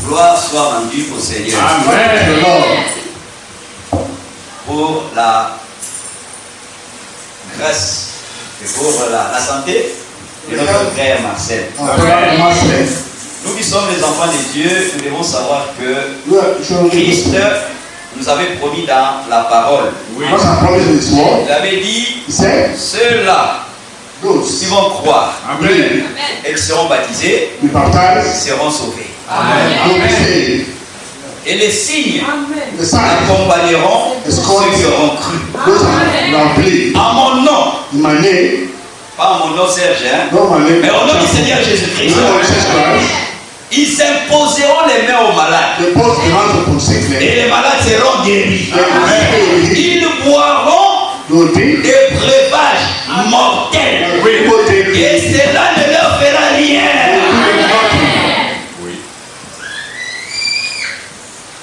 Gloire soit rendue au Seigneur. Amen. Pour la grâce et pour la santé de notre frère Marcel. Nous qui sommes les enfants de Dieu, nous devons savoir que Christ nous avait promis dans la parole. Il avait dit, ceux-là qui vont croire et qui seront baptisés seront sauvés. Amen. Et les signes accompagneront ceux qui auront cru. En mon nom, pas en mon nom Serge, mais au nom du Seigneur Jésus-Christ, ils imposeront les mains aux malades. Et les malades seront guéris. Ils boiront des breuvages mortels. Et cela ne leur fera rien.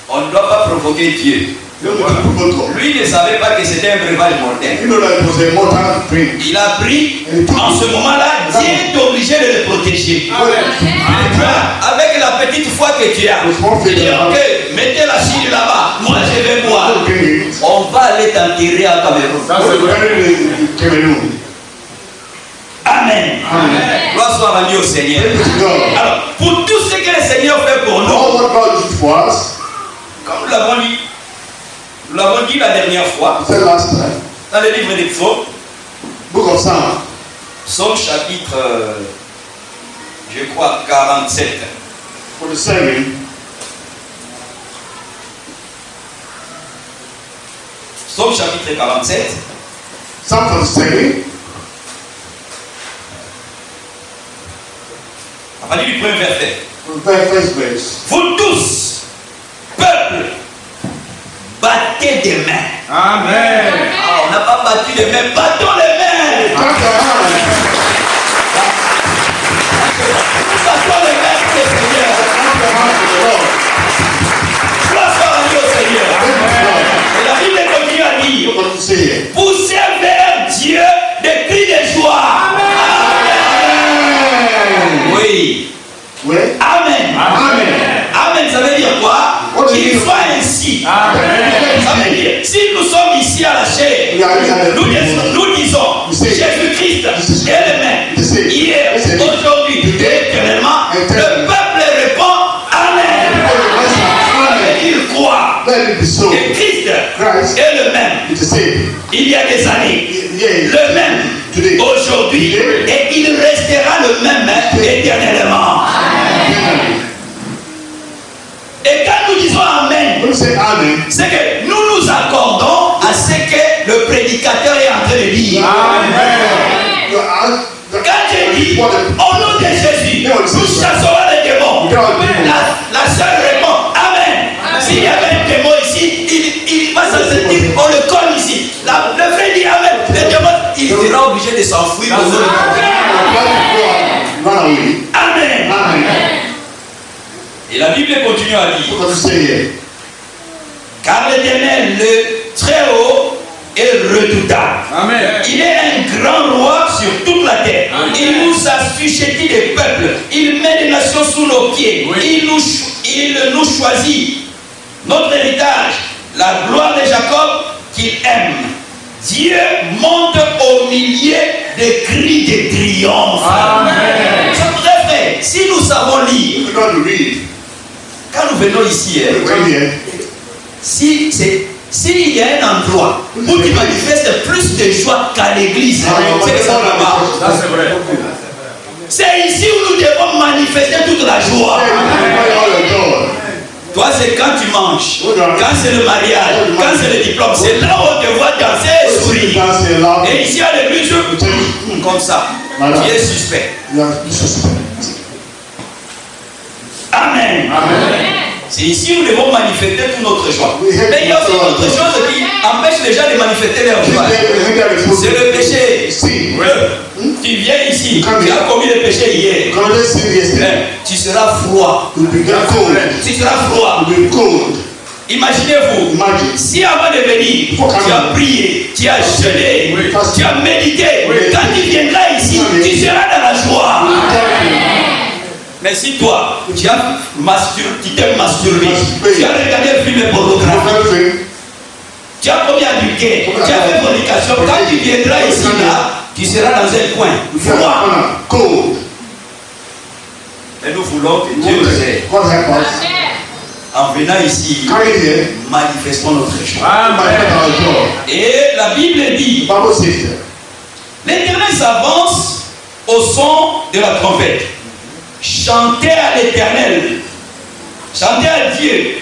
On ne doit pas provoquer Dieu. Lui ne savait pas que c'était un breuvage mortel. Il a pris, en ce moment-là, Dieu est obligé de le protéger. Avec la petite foi que tu as, tu dis ok, mettez la chine là-bas, moi je vais boire. On va aller t'enterrer à Cameroun. Amen. Gloire soit rendue au Seigneur. Alors, pour tout ce que le Seigneur fait pour nous, comme nous l'avons dit la dernière fois, dans le livre des Psaumes, Psaume chapitre, je crois, 47. Psaume chapitre 47. À partir du premier verset. Vous tous, peuple, battez des mains. Amen. Ah, on n'a pas battu les mains, battons les mains. Battons les mains pour le Seigneur. Gloire soit rendue au Seigneur. Et la Bible continue à dire, poussez vers Dieu des cris de joie. Amen. Oui. Amen. Amen, ça veut dire quoi? Qu'il soit ainsi. Ça veut dire, si nous sommes ici à la chair, nous disons Jésus-Christ est le même, hier, aujourd'hui et éternellement. Le peuple répond Amen. Il croit que Christ est le même. Il y a des années, le même aujourd'hui, et il restera le même éternellement. Et quand nous disons Amen, c'est que nous nous accordons à ce que le prédicateur est en train de dire. Amen. Quand je dis au nom de Jésus, nous chasserons les démons, la sœur répond Amen. S'il y avait un démon ici, il va se sentir, on le colle ici. Le frère dit Amen. Le démon, il sera obligé de s'enfuir. Amen. Et la Bible continue à dire, car l'Éternel, le très haut, est redoutable. Amen. Il est un grand roi sur toute la terre. Amen. Il nous a suscité des peuples. Il met des nations sous nos pieds. Oui. Il nous choisit. Notre héritage, la gloire de Jacob qu'il aime. Dieu monte au milieu des cris de triomphe. Amen. Ça voudrait faire, si nous savons lire, quand nous venons ici, s'il y a un endroit où tu manifestes plus de joie qu'à l'église, c'est que ça ne va pas. C'est ici où nous devons manifester toute la joie. Toi, c'est quand tu manges, quand c'est le mariage, quand c'est le diplôme, c'est là où on te voit danser et sourire. Et ici à l'église, comme ça, tu es suspect. Amen. C'est ici où nous devons manifester toute notre joie. Mais il y a aussi autre chose qui empêche les gens de manifester leur joie. C'est le péché. Tu viens ici, tu as commis le péché hier. Tu seras froid. Tu seras froid. Imaginez-vous, si avant de venir, tu as prié, tu as jeûné, tu as médité, quand tu viendras ici, tu seras dans la joie. Mais si toi, tu t'es masturbé, tu as regardé un film pornographique, tu as commis adultère, tu as fait fornication, quand tu viendras ici, là, tu seras dans un coin froid. Et nous voulons que Dieu nous aide. En venant ici, manifestons notre joie. Et la Bible dit, l'Éternel s'avance au son de la trompette. Chantez à l'Éternel. Chantez à Dieu.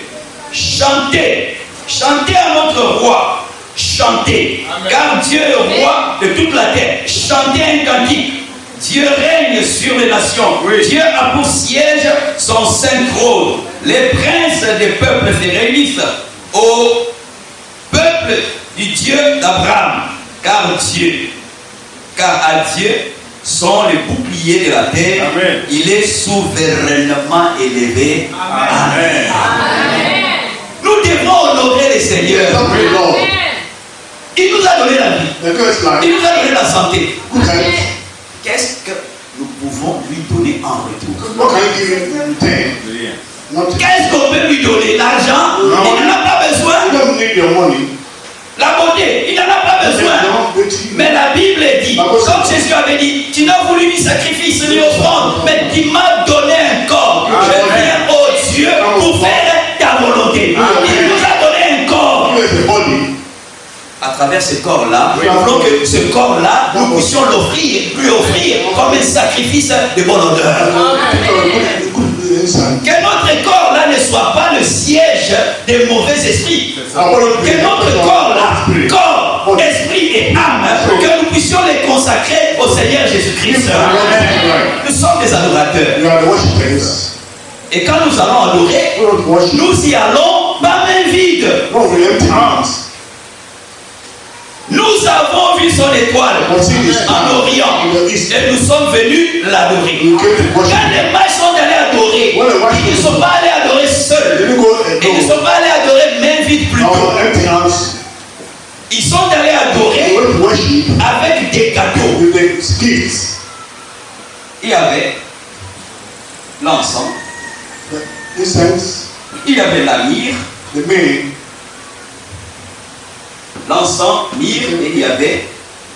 Chantez. Chantez à notre roi. Chantez. Amen. Car Dieu est roi de toute la terre. Chantez un cantique. Dieu règne sur les nations. Oui. Dieu a pour siège son saint trône. Les princes des peuples se réunissent au peuple du Dieu d'Abraham. Car à Dieu sont les boucliers de la terre. Amen. Il est souverainement élevé. Amen. Amen. Nous devons honorer le Seigneur. Amen. Il nous a donné la vie. Il nous a donné la santé. Qu'est-ce que nous pouvons lui donner en retour? Qu'est-ce qu'on peut lui donner? L'argent? Il n'en a pas besoin. La beauté, il n'en a pas besoin. Mais la Bible dit, comme Jésus avait dit, tu n'as voulu ni sacrifice ni offrande, mais tu m'as donné un corps. Je viens au Dieu pour faire ta volonté. Il nous a donné un corps. À travers ce corps-là, nous voulons que ce corps-là, nous puissions lui offrir comme un sacrifice de bonne odeur. Que notre corps-là ne soit pas le siège des mauvais esprits. Que notre corps-là, corps, esprit et âme, que nous puissions les consacrer au Seigneur Jésus-Christ. Nous sommes des adorateurs. Et quand nous allons adorer, nous y allons pas main vide. Nous avons vu son étoile en Orient et nous sommes venus l'adorer. Quand les mages sont allés adorer, ils ne sont pas allés adorer seuls. Ils ne sont pas allés adorer main vide plutôt. Ils sont allés adorer avec des cadeaux. Il y avait l'encens, il y avait la myrrhe, l'encens, myrrhe, et il y avait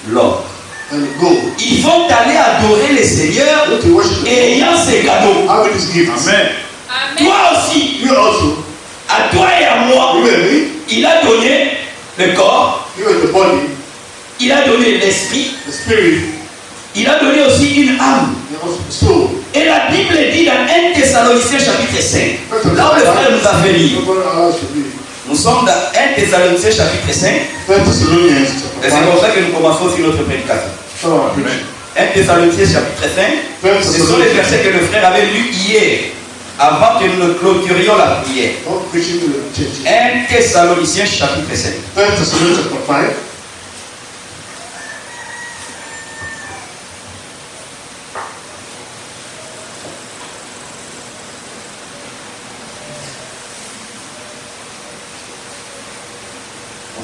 l'or. Ils vont aller adorer le Seigneur ayant ces cadeaux. Amen. Toi aussi, à toi et à moi, il a donné le corps, il a donné l'esprit, il a donné aussi une âme. Et la Bible dit dans 1 Thessaloniciens chapitre 5, là où le frère nous a fait lire. Nous sommes dans 1 Thessaloniciens chapitre 5. Et c'est comme ça que nous commençons sur notre prédication. 1 Thessaloniciens chapitre 5. Ce sont les versets que le frère avait lus hier, avant que nous ne clôturions la prière. 1 Thessaloniciens chapitre 5.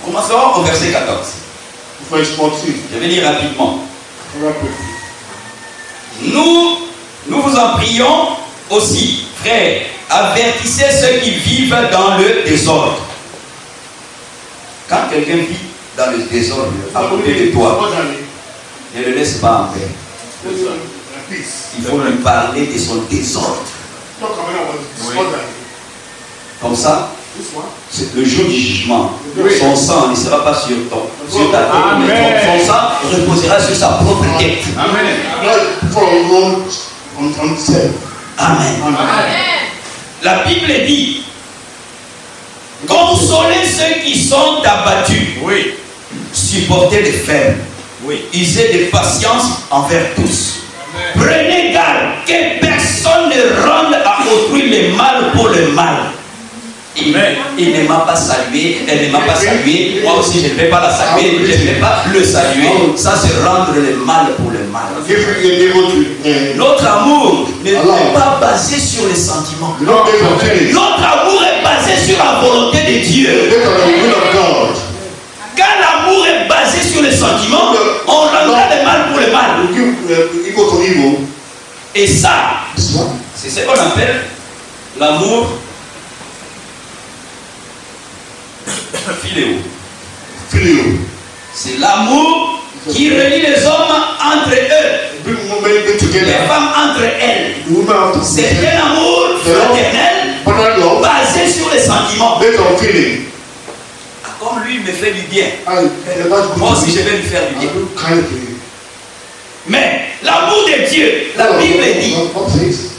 Commençons au verset 14. Je vais lire rapidement. Nous vous en prions aussi, frères, avertissez ceux qui vivent dans le désordre. Quand quelqu'un vit dans le désordre à côté de toi, ne le laisse pas en paix. Il faut lui parler de son désordre. Comme ça, c'est le jour du jugement. Son sang ne sera pas sur ta tête, mais son sang reposera sur sa propre tête. Amen. Amen. La Bible dit, consolez ceux qui sont abattus. Oui. Supportez les faibles. Oui. Usez de patience envers tous. Amen. Prenez garde que personne ne rende à autrui le mal pour le mal. Il ne m'a pas salué, elle ne m'a pas salué, moi aussi je ne vais pas la saluer, je ne vais pas le saluer. Ça c'est rendre le mal pour le mal. Notre amour n'est pas basé sur les sentiments. Notre amour est basé sur la volonté de Dieu. Quand l'amour est basé sur les sentiments, on rendra le mal pour le mal. Et ça, C'est ce qu'on appelle l'amour philéo. C'est l'amour qui relie les hommes entre eux, les femmes entre elles. C'est un amour fraternel basé sur les sentiments. Comme lui me fait du bien, moi aussi je vais lui faire du bien. Mais l'amour de Dieu, la Bible dit,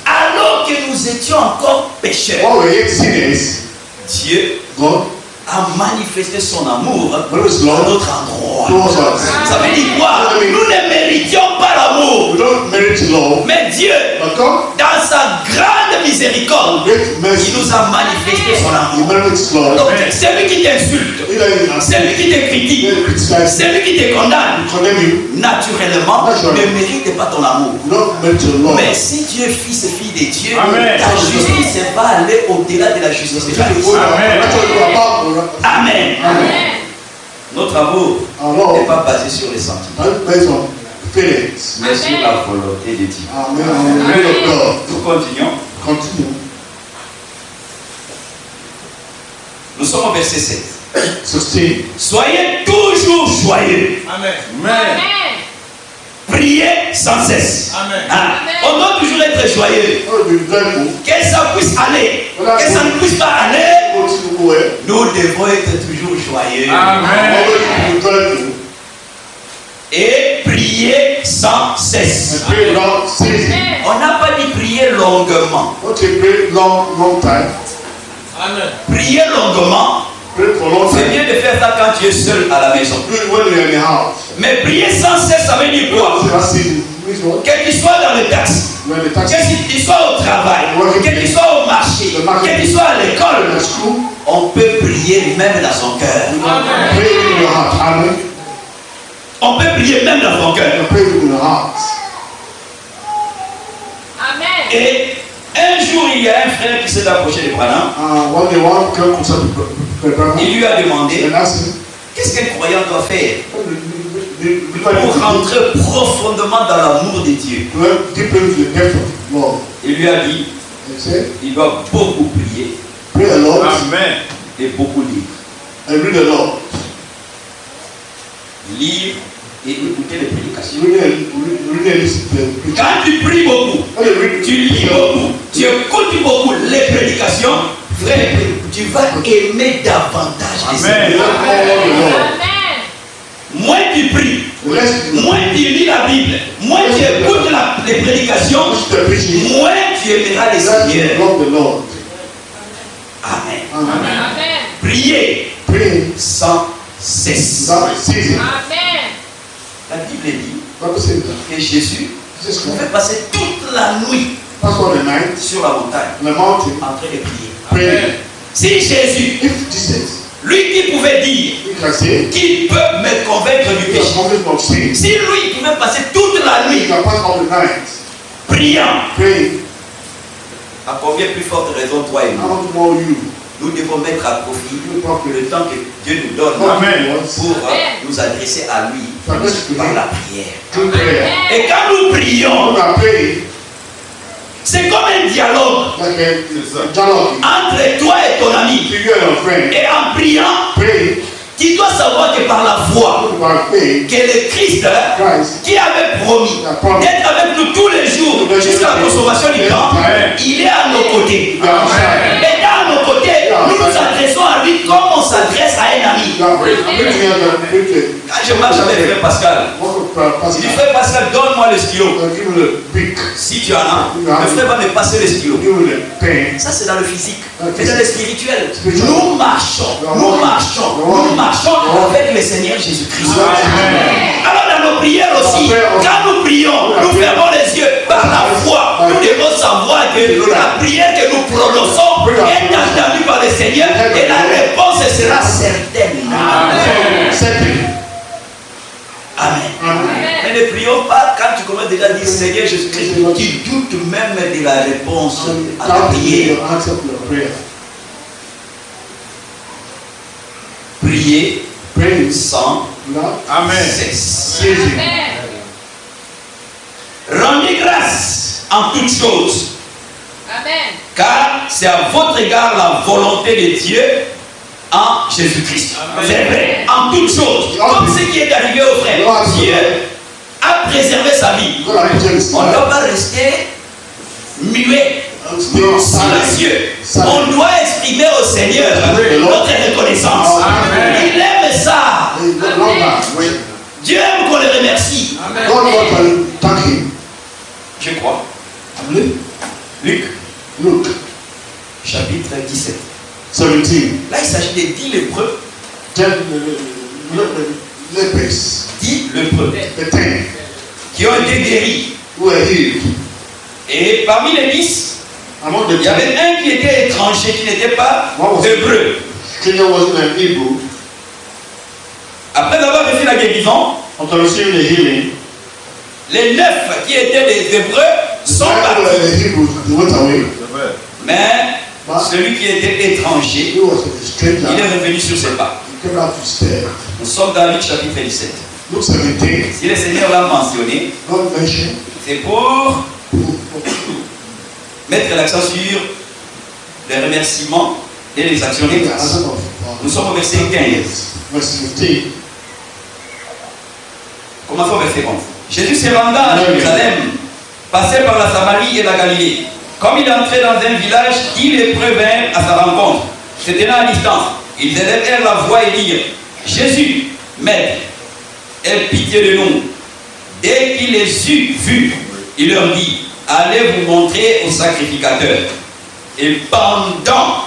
alors que nous étions encore pécheurs, Dieu a manifesté son amour à notre endroit. Ça veut dire quoi? Nous ne méritions pas l'amour. Mais Dieu, dans sa grande miséricorde, il nous a manifesté son amour. Donc, celui qui t'insulte, celui qui te critique, celui qui te condamne, naturellement, ne mérite pas ton amour. Mais si Dieu est fils et fille de Dieu, ta justice va aller au-delà de la justice de Dieu. Amen. Amen. Notre amour n'est pas basé sur les sentiments, mais sur la volonté de Dieu. Amen. Nous continuons. Nous sommes au verset 7. Soyez toujours joyeux. Amen. Amen. Priez sans cesse. Amen. On doit toujours être joyeux. Que ça puisse aller, que ça ne puisse pas aller, nous devons être toujours joyeux. Amen. Et prier sans cesse. On n'a pas dit prier longuement. Amen. Prier longuement. C'est bien de faire ça quand tu es seul à la maison. Mais prier sans cesse, ça veut dire quoi? Que tu sois dans le taxi, que tu sois au travail, que tu sois au marché, que tu sois à l'école, on peut prier même dans son cœur. On peut prier même dans son cœur. Et un jour, il y a un frère qui s'est approché de Branham. Il lui a demandé qu'est-ce qu'un croyant doit faire pour rentrer profondément dans l'amour de Dieu. Il lui a dit il doit beaucoup prier. Amen. Et beaucoup lire. Lire et écouter les prédications. Quand tu pries beaucoup, tu lis beaucoup, tu écoutes beaucoup les prédications, frère, tu vas aimer davantage les Seigneurs. Moins tu pries, moins tu lis la Bible, moins tu écoutes les prédications, moins tu aimeras les Seigneurs. Amen. Amen. Priez sans cesse. Amen. La Bible dit que Jésus pouvait passer toute la nuit sur la montagne en train de prier. Si Jésus, lui qui pouvait dire qu'il peut me convaincre du péché, si lui pouvait passer toute la nuit priant, à combien plus forte raison toi et moi, nous devons mettre à profit le temps que Dieu nous donne pour nous adresser à lui par la prière. Et quand nous prions, c'est comme un dialogue entre toi et ton ami. Et en priant, tu dois savoir que par la foi, que le Christ qui avait promis d'être avec nous tous les jours jusqu'à la consommation du temps, il est à nos côtés. Et à nos côtés, nous nous adressons à lui comme on s'adresse à un ami. Quand je marche avec le frère Pascal, il dit frère Pascal, donne-moi le stylo. Si tu en as, le frère va me passer le stylo. Ça c'est dans le physique. Mais dans le spirituel, nous marchons avec le Seigneur Jésus-Christ. Alors dans nos prières aussi, quand nous prions, nous fermons les yeux par la foi. Nous devons savoir que la prière que nous prononçons est entendue par le Seigneur et la réponse sera certaine. Amen. Mais ne prions pas quand tu commences déjà à dire Seigneur Jésus-Christ, tu doutes même de la réponse à la prière. Priez sans cesse. Rendez grâce en toutes choses, Car c'est à votre égard la volonté de Dieu en Jésus-Christ. C'est vrai, en toutes choses. Comme ce qui est arrivé au frère. Dieu a préservé sa vie. On ne doit pas rester muet, silencieux. On doit exprimer au Seigneur notre reconnaissance. Il aime ça. Dieu aime qu'on le remercie. Je crois. Luc. Chapitre 17. 17. Là, il s'agit des 10 lépreux. 10 lépreux qui ont été guéris. Et parmi les 10, il y avait un qui était étranger, qui n'était pas hébreu. Après avoir reçu la guérison, les 9 qui étaient des hébreux sont partis. Mais celui qui était étranger, il est revenu sur ses pas. Nous sommes dans Luc chapitre 17. Si le Seigneur l'a mentionné, c'est pour mettre l'accent sur les remerciements et les actions de grâce. Nous sommes au verset 15. Commençons au verset 11. Jésus se rendant à Jérusalem, passait par la Samarie et la Galilée. Comme il entrait dans un village, 10 lépreux vinrent à sa rencontre. Se tenant à distance, ils élevèrent la voix et dirent: Jésus, Maître, aie pitié de nous. Dès qu'il les eut vus, il leur dit: allez vous montrer au sacrificateur. Et pendant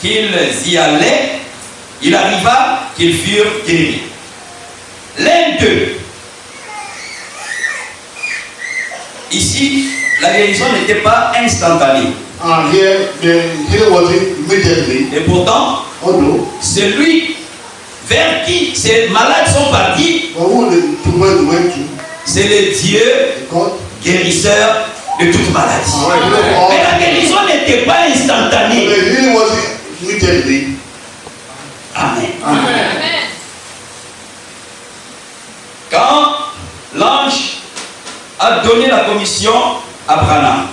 qu'ils y allaient, il arriva qu'ils furent guéris. L'un d'eux, ici, la guérison n'était pas instantanée. Et pourtant, celui vers qui ces malades sont partis, c'est le Dieu guérisseur de toute maladie. Mais la guérison n'était pas instantanée. Amen. Quand l'ange a donné la commission à Branham,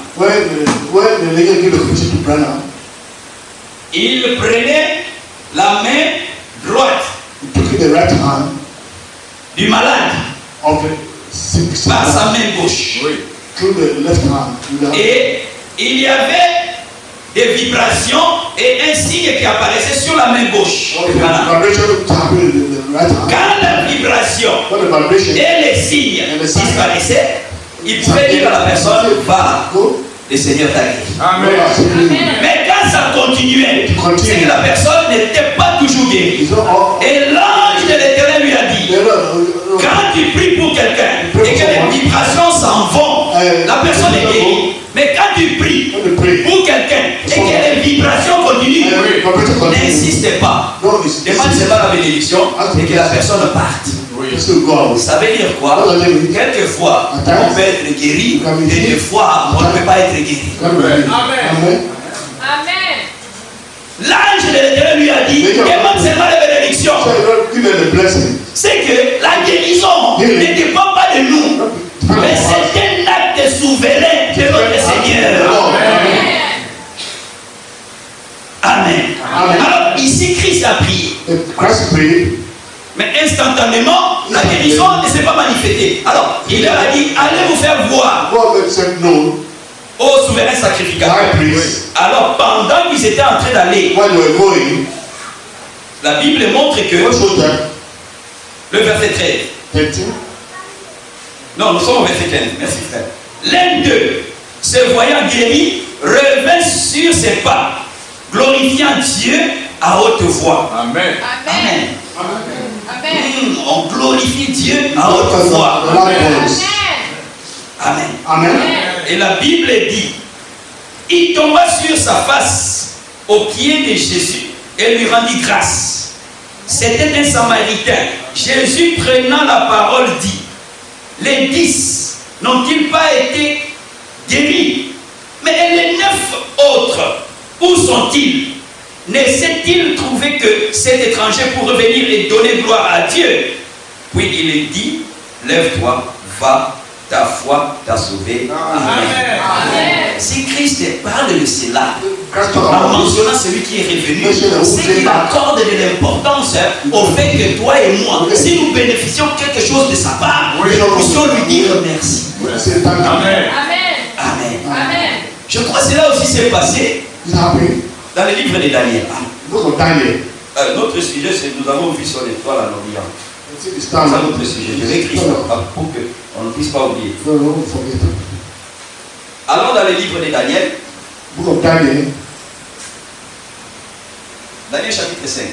il prenait la main droite du malade par sa main gauche. Et il y avait des vibrations et un signe qui apparaissait sur la main gauche. Quand la vibration et les signes disparaissaient, il pouvait dire à la personne: va, le Seigneur t'a guéri. Mais quand ça continuait, c'est que la personne n'était pas toujours guérie. Et l'ange de l'Éternel lui a dit: quand tu pries pour quelqu'un et que les vibrations s'en vont, la personne est guérie. Mais quand tu pries pour quelqu'un et que les vibrations continuent, n'insiste pas. Demande seulement la bénédiction et que la personne parte. Ça veut dire quoi? Quelquefois, on peut être guéri, et des fois, on ne peut pas être guéri. Amen. L'ange de l'Éternel lui a dit: demande seulement la bénédiction. C'est que la guérison ne dépend pas de nous, mais c'est un acte souverain de notre Seigneur. Amen. Alors, ici, Christ a prié. Mais instantanément, la guérison ne s'est pas manifestée. Alors, il leur a dit: allez vous faire voir au souverain sacrificateur. Alors, pendant qu'ils étaient en train d'aller, la Bible montre que le verset 13. Non, nous sommes au verset 15. Merci frère. L'un d'eux, se voyant guéri, revint sur ses pas, glorifiant Dieu à haute voix. Amen. On glorifie Dieu à haute voix. Amen. Et la Bible dit: il tomba sur sa face aux pieds de Jésus et lui rendit grâce. C'était un Samaritain. Jésus, prenant la parole, dit: les 10 n'ont-ils pas été guéris? Mais les 9 autres, où sont-ils? Ne s'est-il trouvé que cet étranger pour revenir et donner gloire à Dieu? Puis il lui dit: lève-toi, va, ta foi t'a sauvé. Amen. Si Christ parle de cela, en mentionnant celui qui est revenu, c'est qu'il accorde de l'importance au fait que toi et moi, si nous bénéficions quelque chose de sa part, nous puissions lui dire merci. Amen. Amen. Amen. Je crois que cela aussi s'est passé dans le livre de Daniel. Notre sujet, c'est nous avons vu son étoile à l'Orient. C'est ça notre sujet. Je vais écrire ça pour qu'on ne puisse pas oublier. Allons dans le livre de Daniel. Daniel chapitre 5.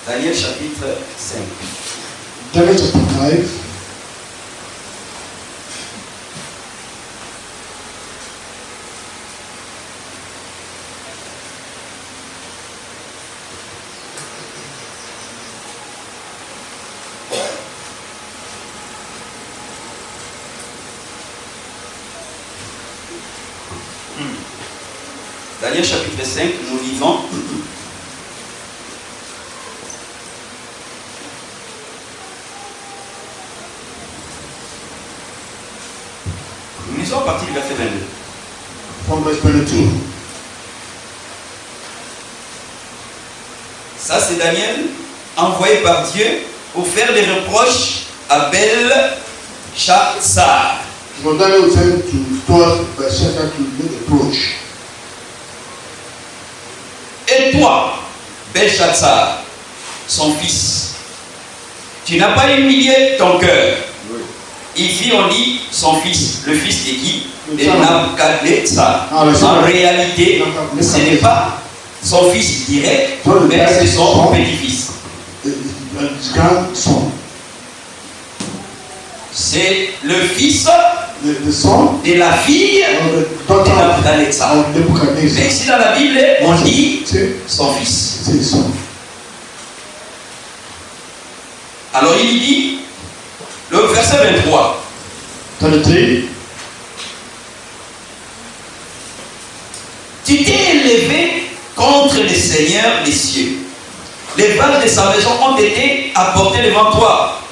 Daniel chapitre 5. Daniel chapter 5. Daniel chapitre 5, nous lisons. Nous lisons à partir du verset 22. From verse 22. Ça, c'est Daniel, envoyé par Dieu pour faire des reproches à Belshazzar. So Daniel was sent to towards Belshazzar to make approach. Et toi, Belshazzar, son fils, tu n'as pas humilié ton cœur. Ici, on dit son fils. Le fils de qui? De Nabuchodonosor. En réalité, ce n'est pas son fils direct, mais c'est son petit-fils. C'est le fils de la fille de Nabuchodonosor. Mais ici dans la Bible, on dit son fils. Alors il dit, le verset 23. Tu t'es élevé contre le Seigneur des cieux. Les vaches de sa maison ont été apportées devant toi.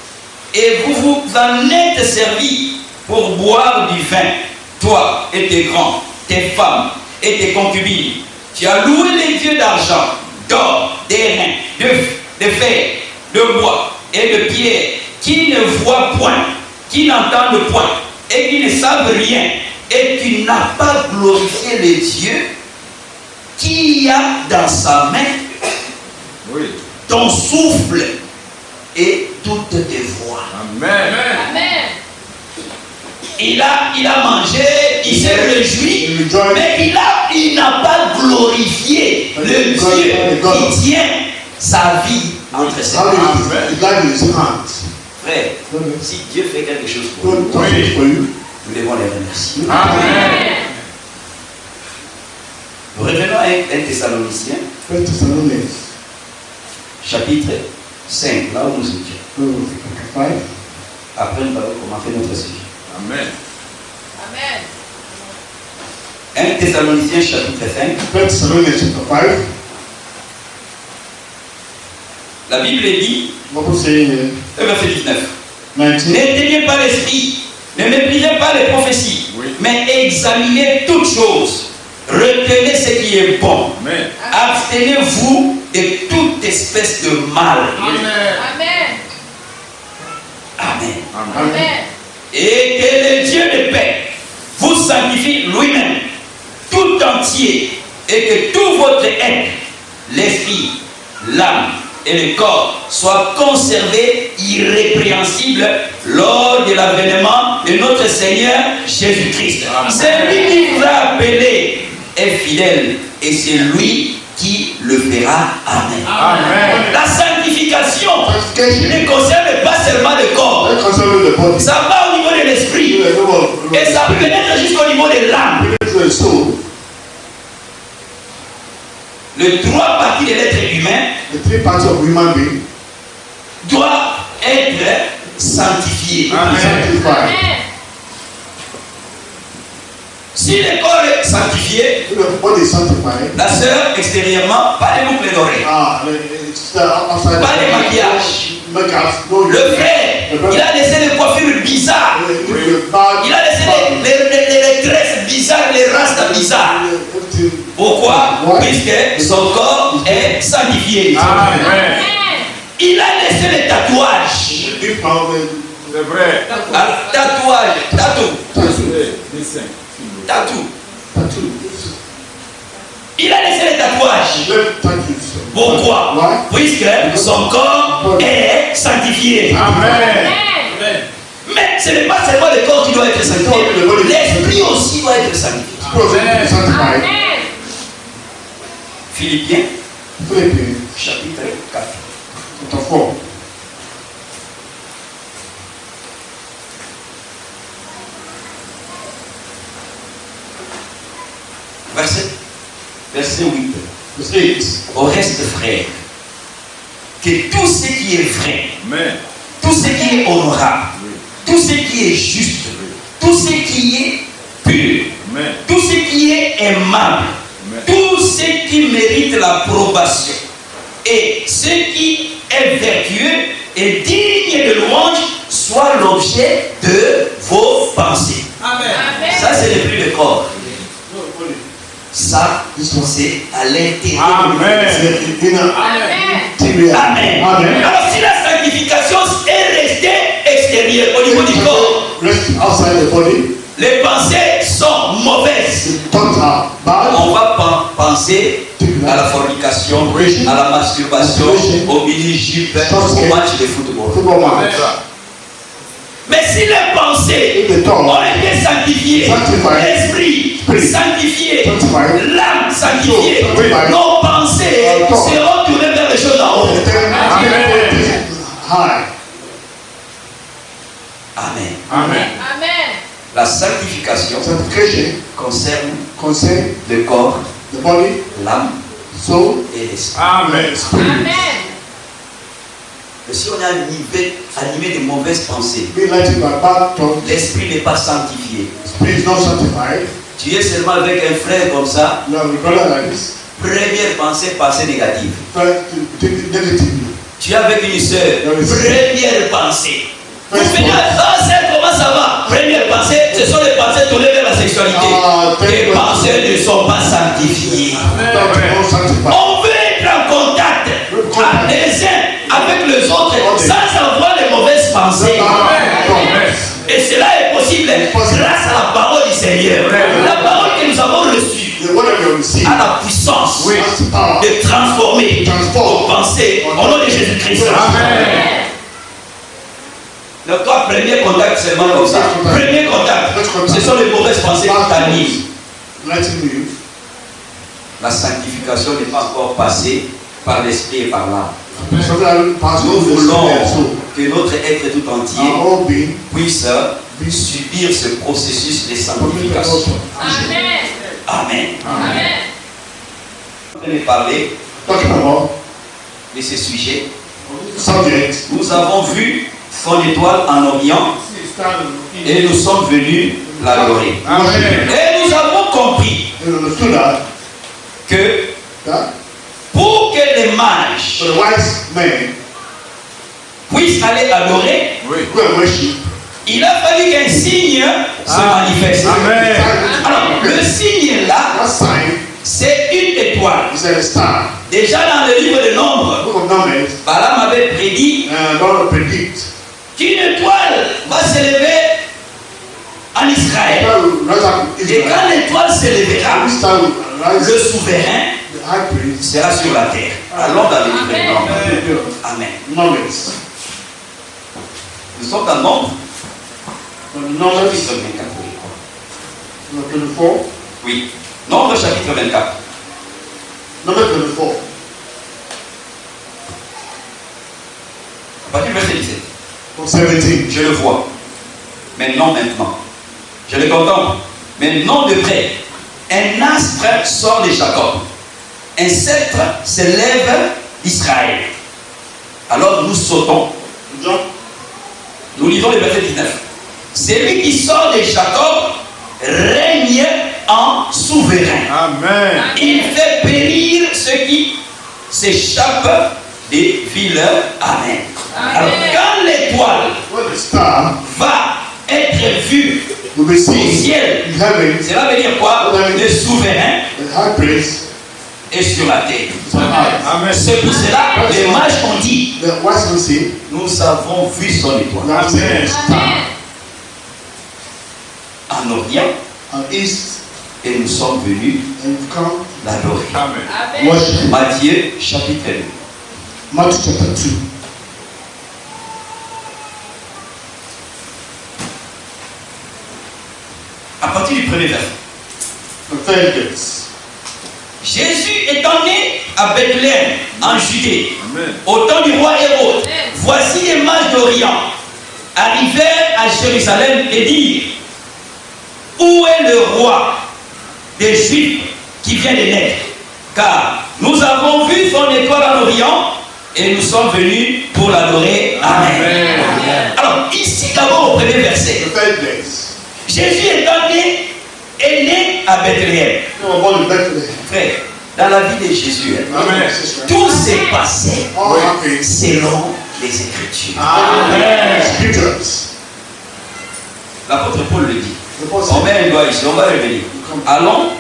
Et vous vous en êtes servis pour boire du vin, toi et tes grands, tes femmes et tes concubines. Tu as loué les dieux d'argent, d'or, d'airain, de fer, de bois et de pierre, qui ne voient point, qui n'entendent point et qui ne savent rien. Et tu n'as pas glorifié les dieux qui a dans sa main ton souffle et toutes tes voix. Amen. Amen. Il a mangé, il s'est réjoui, mais il n'a pas glorifié le Dieu qui tient sa vie entre ses mains. Frère, si Dieu fait quelque chose pour nous, nous devons les remercier. Amen. Nous revenons à 1 Thessaloniciens, chapitre 5, là où nous étions. Après, nous allons commencer notre sujet. Amen. Amen. 1 Thessaloniciens, chapitre 5. La Bible dit, verset 19. N'éteignez pas l'esprit, ne méprisez pas les prophéties, mais examinez toutes choses. Retenez ce qui est bon. Amen. Abstenez-vous de toute espèce de mal. Amen. Amen. Amen. Et que le Dieu de paix vous sanctifie lui-même, tout entier, et que tout votre être, l'esprit, l'âme et le corps soient conservés irrépréhensibles lors de l'avènement de notre Seigneur Jésus-Christ. Celui qui vous a appelé est fidèle et c'est lui qui le fera. Amen. Amen. La sanctification sanctification ne concerne pas seulement le corps. Ça va au niveau de l'esprit. Et ça pénètre jusqu'au niveau de l'âme. Les trois parties de l'être humain doivent être sanctifiées. Si le corps est sanctifié, la sœur extérieurement, pas les boucles d'oreilles, pas les maquillages. Le frère, il a laissé les coiffures bizarres. Il a laissé les tresses bizarres, les rastas bizarres. Pourquoi? Puisque son corps est sanctifié. Amen. Il a laissé les tatouages. C'est vrai. Tatouage, tatou. Il a laissé les tatouages. Pourquoi? Puisque son corps est sanctifié. Amen. Mais ce n'est pas seulement le corps qui doit être sanctifié, l'esprit aussi doit être sanctifié. Philippiens, chapitre 4. Verset 8. Au reste, frère, que tout ce qui est vrai, tout ce qui est honorable, tout ce qui est juste, tout ce qui est pur, tout ce qui est aimable, tout ce qui mérite l'approbation et ce qui est vertueux et digne de louange soit l'objet de vos pensées. Amen. Ça, ce n'est plus le corps. Ça, c'est à l'intérieur. Amen. Alors, si la sanctification est restée extérieure au niveau du corps, les pensées sont mauvaises. On va penser à la fornication, à la masturbation, au mini-jupe, au match de football. Mais si les pensées ont été sanctifiées, l'esprit sanctifié, l'âme sanctifiée, nos pensées seront tournées vers les choses en haut. Amen. La sanctification concerne le corps, l'âme et l'esprit. Amen. Mais si on est animé de mauvaises pensées, l'esprit n'est pas sanctifié. Tu es seulement avec un frère comme ça, première pensée négative. Tu es avec une soeur, première pensée. Vous venez à sœur, comment ça va? Première pensée, ce sont les pensées tournées vers la sexualité. Les pensées ne sont pas sanctifiées. On veut être en contact les uns avec les autres sans avoir les mauvaises pensées. Et cela est possible grâce à la parole du Seigneur. La parole que nous avons reçue a la puissance de transformer nos pensées au nom de Jésus-Christ. Donc toi, premier contact seulement comme ça. Premier contact, ce sont les mauvaises pensées qui t'animent. La sanctification n'est pas encore passée par l'esprit et par l'âme. Nous voulons que notre être tout entier puisse subir ce processus de sanctification. Amen. Je vais parler de ce sujet. Nous avons vu son étoile en Orient et nous sommes venus l'adorer. Et nous avons compris que pour que les mages puissent aller adorer, il a fallu qu'un signe se manifeste. Alors, le signe là, c'est une étoile. Déjà dans le livre de Nombres, Balaam avait prédit qu'une étoile va s'élever en Israël. Et quand l'étoile s'élèvera, le souverain sera sur la terre. Allons dans le livre de Nombres. Amen. Nous sommes dans Nombres. Chapitre 24. Oui. Nombre chapitre 24. verset 17. From 17. Je le vois. Maintenant. Je le contemple. Mais non de près. Un astre sort de Jacob. Un sceptre s'élève d'Israël. Alors nous sautons. Nous lisons le verset 19. Celui qui sort de Jacob règne en souverain. Amen. Il fait périr ceux qui s'échappent des villes. Amen. Alors quand l'étoile When the star va être vue will be au seen ciel, in heaven, cela veut dire quoi? Le souverain the high priest est sur la terre. is on high. Amen. C'est pour cela que les mages ont dit, The wise man say, nous avons vu son we étoile have seen a star en Orient on east et nous sommes venus and we've come l'adorer. Amen. worship. Matthieu chapitre 2. Matthew chapter 2. À partir du premier verset. The third verse. Jésus étant né à Bethléem, en Judée, Amen. au temps du roi Hérode, voici les mages d'Orient arrivèrent à Jérusalem et dirent, où est le roi des Juifs qui vient de naître? Car nous avons vu son étoile en Orient et nous sommes venus pour l'adorer. Amen. Amen. Alors ici d'abord au premier verset, The third verse. Jésus étant né, est né à Bethléem. They were born in Bethlehem. Frère, dans la vie de Jésus, Amen. tout s'est passé All happened selon les Écritures. Amen. scriptures. L'apôtre Paul le dit. The Paul On said, met un doigt ici, on va revenir. Allons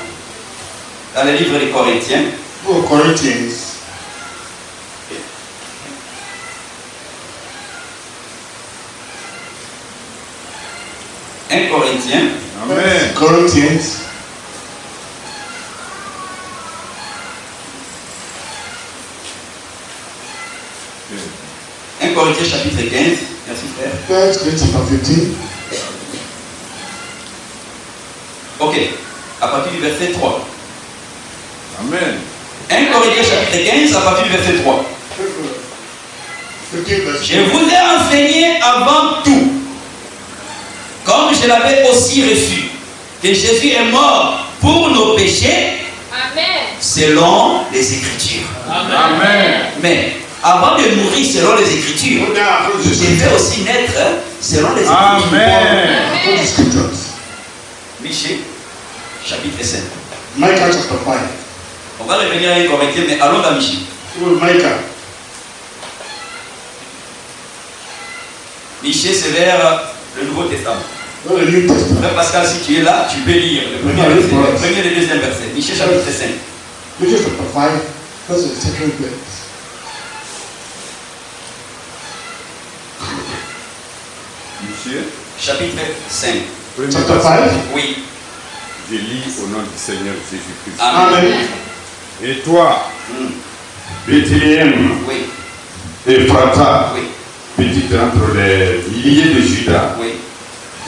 dans le livre des Corinthiens, Book of Corinthians, un Corinthien, Amen. Corinthians, un Corinthiens chapitre 15, merci frère. 1 Corinthians 15. Ok, à partir du verset 3. Amen. 1 Corinthiens chapitre 15, à partir du verset 3. 15 verse. Je vous ai enseigné avant tout, comme je l'avais aussi reçu, que Jésus est mort pour nos péchés selon les Écritures. Amen. Mais avant de mourir selon les Écritures, Go down according to il the scriptures. devait aussi naître selon les Écritures. Amen. According to the scriptures. Michée, chapitre 5. Micah chapter 5. On va revenir à un Corinthien, mais allons dans Michée. Go to Micah. Michée, c'est vers le Nouveau Testament. Go to the New Testament. Frère Pascal, si tu es là, tu peux lire le premier Ah, oui, verset, voilà. le premier et le deuxième verset. Michée, chapitre 5. Micah chapter 5. That's the second verse. Monsieur, Chapitre 5. premier Chapter verset. 5. Oui. Je lis au nom du Seigneur Jésus-Christ. Amen. Amen. Et toi, Hmm. Bethléem, Oui. Ephrata, Oui. petite entre les milliers de Judas, Oui.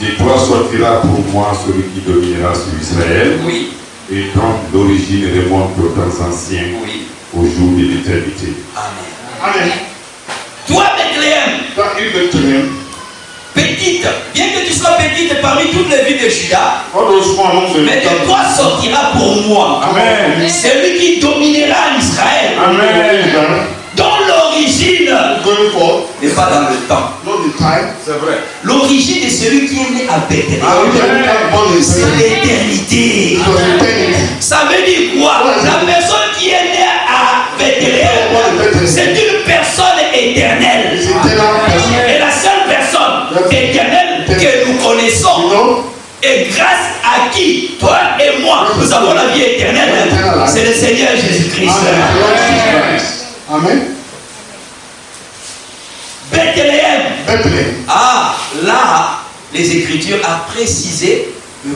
de toi sortira pour moi celui qui dominera sur Israël, Oui. et dont l'origine remonte aux temps anciens, Oui. au jour de l'éternité. Amen. Amen. Toi, Bethléem, That is Bethlehem. petite, bien que tu sois petite parmi toutes les villes de Juda, All those small among the mais de toi sortira pour moi Amen. celui qui dominera en Israël, Amen. dont l'origine Going forth, n'est pas dans le temps. not the time. C'est vrai. L'origine de celui qui est né à Bethléem, Amen. c'est l'éternité. It was eternity. Ça veut dire quoi? La personne qui est née à Bethléem, c'est une personne éternelle. It's eternal person. Et la seule personne éternelle que nous You connaissons, know? et grâce à qui, toi et moi, nous avons la vie éternelle, c'est le Seigneur Jésus-Christ. Amen. Lord Jesus Christ. Amen. Bethléem. Bethlehem. Ah, là, les Écritures ont précisé,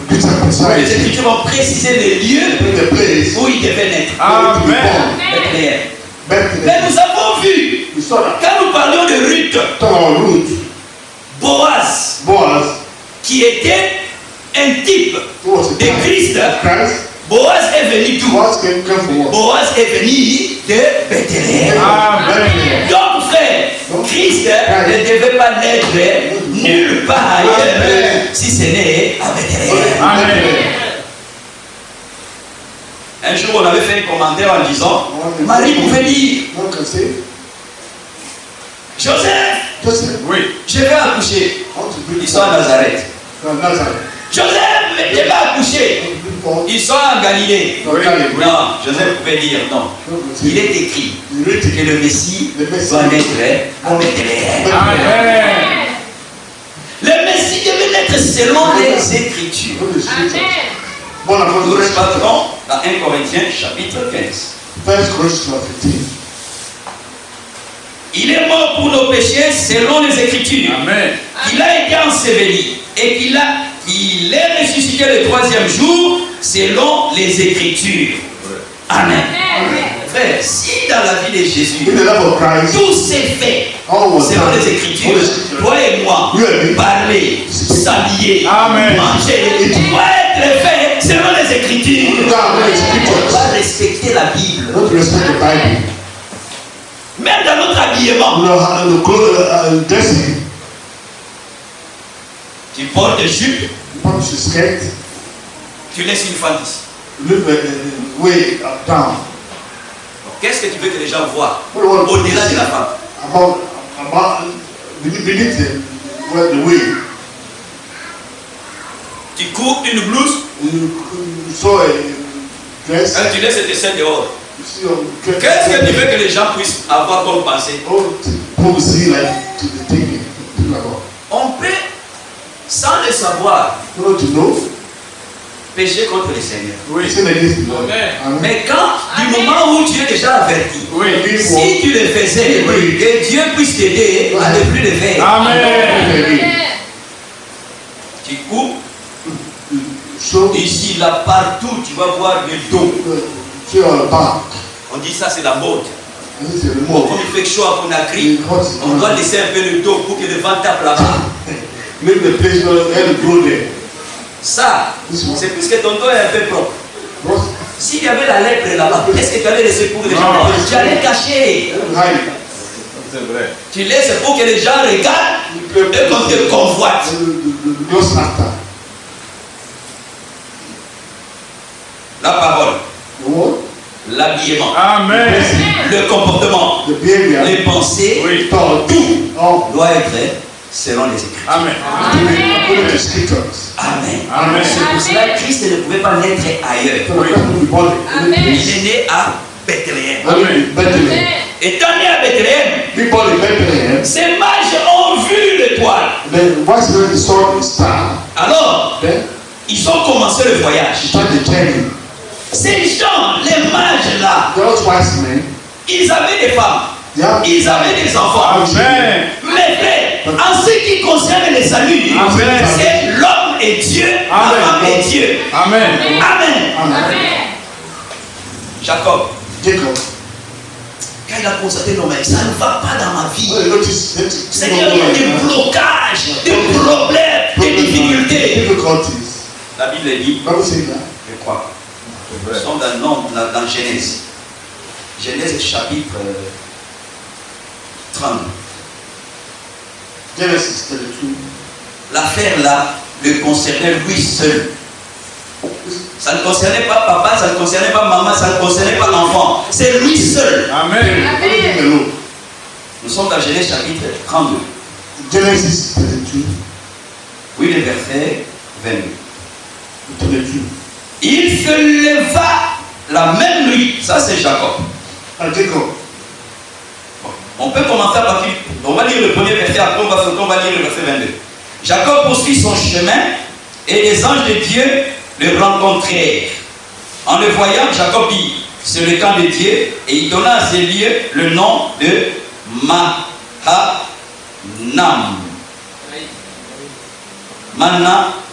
Peter les precised Écritures ont précisé les lieux the place où il devait naître. Amen. Bethléem. Mais Bethlehem. nous avons vu, We saw that. quand nous parlions de Ruth, Talk about Ruth, Boaz, Boaz, qui était un type who was a de Christ, Christ. Boaz est venu d'où? Boaz came from what? Boaz est venu de Bethléem. Amen. Donc frère, Christ ne devait pas naître nulle part ailleurs si ce n'est à Bethléem. Amen. Un jour, on avait fait un commentaire en disant, Marie pouvait dire, Joseph, Oui. je vais accoucher. Ils sont à Nazareth. Joseph, je vais accoucher. Ils sont en Galilée. Non, Joseph pouvait dire non. Il est écrit que le Messie doit naître à Bethléem. Amen. Le Messie devait naître selon les Écritures. Nous repartirons dans 1 Corinthiens chapitre 15. Il est mort pour nos péchés selon les Écritures. Amen. Il a été enseveli et qu'il est ressuscité le troisième jour selon les Écritures. Amen. Frère, si dans la vie de Jésus, tout s'est fait selon les Écritures, toi et moi, parler, s'habiller, manger, doit être fait selon les Écritures. On doit respecter la Bible. Même dans notre habillement. Tu portes des jupes, tu laisses une femme ici. Qu'est-ce que tu veux que les gens voient au-delà de la femme? Tu cours une blouse, tu laisses tes seins dehors. Qu'est-ce que tu veux que les gens puissent avoir comme pensée? On peut, sans le savoir, pécher contre le Seigneur. Mais quand, du moment où tu es déjà averti, si tu le faisais, que Dieu puisse t'aider à ne plus le faire. Amen. Tu cours, ici, là, partout, tu vas voir le dos. On dit ça, c'est la mode. Comme il fait chaud à Conakry, on doit laisser un peu le dos pour que le vent tape là-bas. Ça, c'est puisque ton dos est un peu propre. S'il y avait la lèpre là-bas, est-ce que tu allais laisser pour que les gens regardent? Tu allais cacher. C'est vrai. Tu laisses pour que les gens regardent et qu'on te convoite. La parole, l'habillement, Amen. le comportement, les pensées, tout doit être selon les Écritures. Amen. Amen. Amen. C'est pour cela que Christ ne pouvait pas naître ailleurs. Il est né à Bethléem. Amen. Étant né à Bethléem, ces mages ont vu l'étoile. Alors, ils ont commencé le voyage. Ces gens, les mages là, ils avaient des femmes, ils avaient des enfants. Amen. Mais frère, en ce qui concerne les saluts, c'est l'homme et Dieu, la femme et Dieu. Amen. Amen. Jacob, quand il a constaté, non mais ça ne va pas dans ma vie. Seigneur, il y a des blocages, des problèmes, des difficultés. La Bible dit, je crois, nous sommes dans Genèse. Genèse chapitre 30. L'affaire là le concernait lui seul. Ça ne concernait pas papa, ça ne concernait pas maman, ça ne concernait pas l'enfant. C'est lui seul. Amen. Nous sommes dans Genèse chapitre 32. Oui, le verset 22. Il se leva la même nuit. Ça, c'est Jacob. On peut commencer par qui? On va lire le premier verset, après on va lire le verset 22. Jacob poursuit son chemin et les anges de Dieu le rencontrèrent. En le voyant, Jacob dit, c'est le camp de Dieu, et il donna à ces lieux le nom de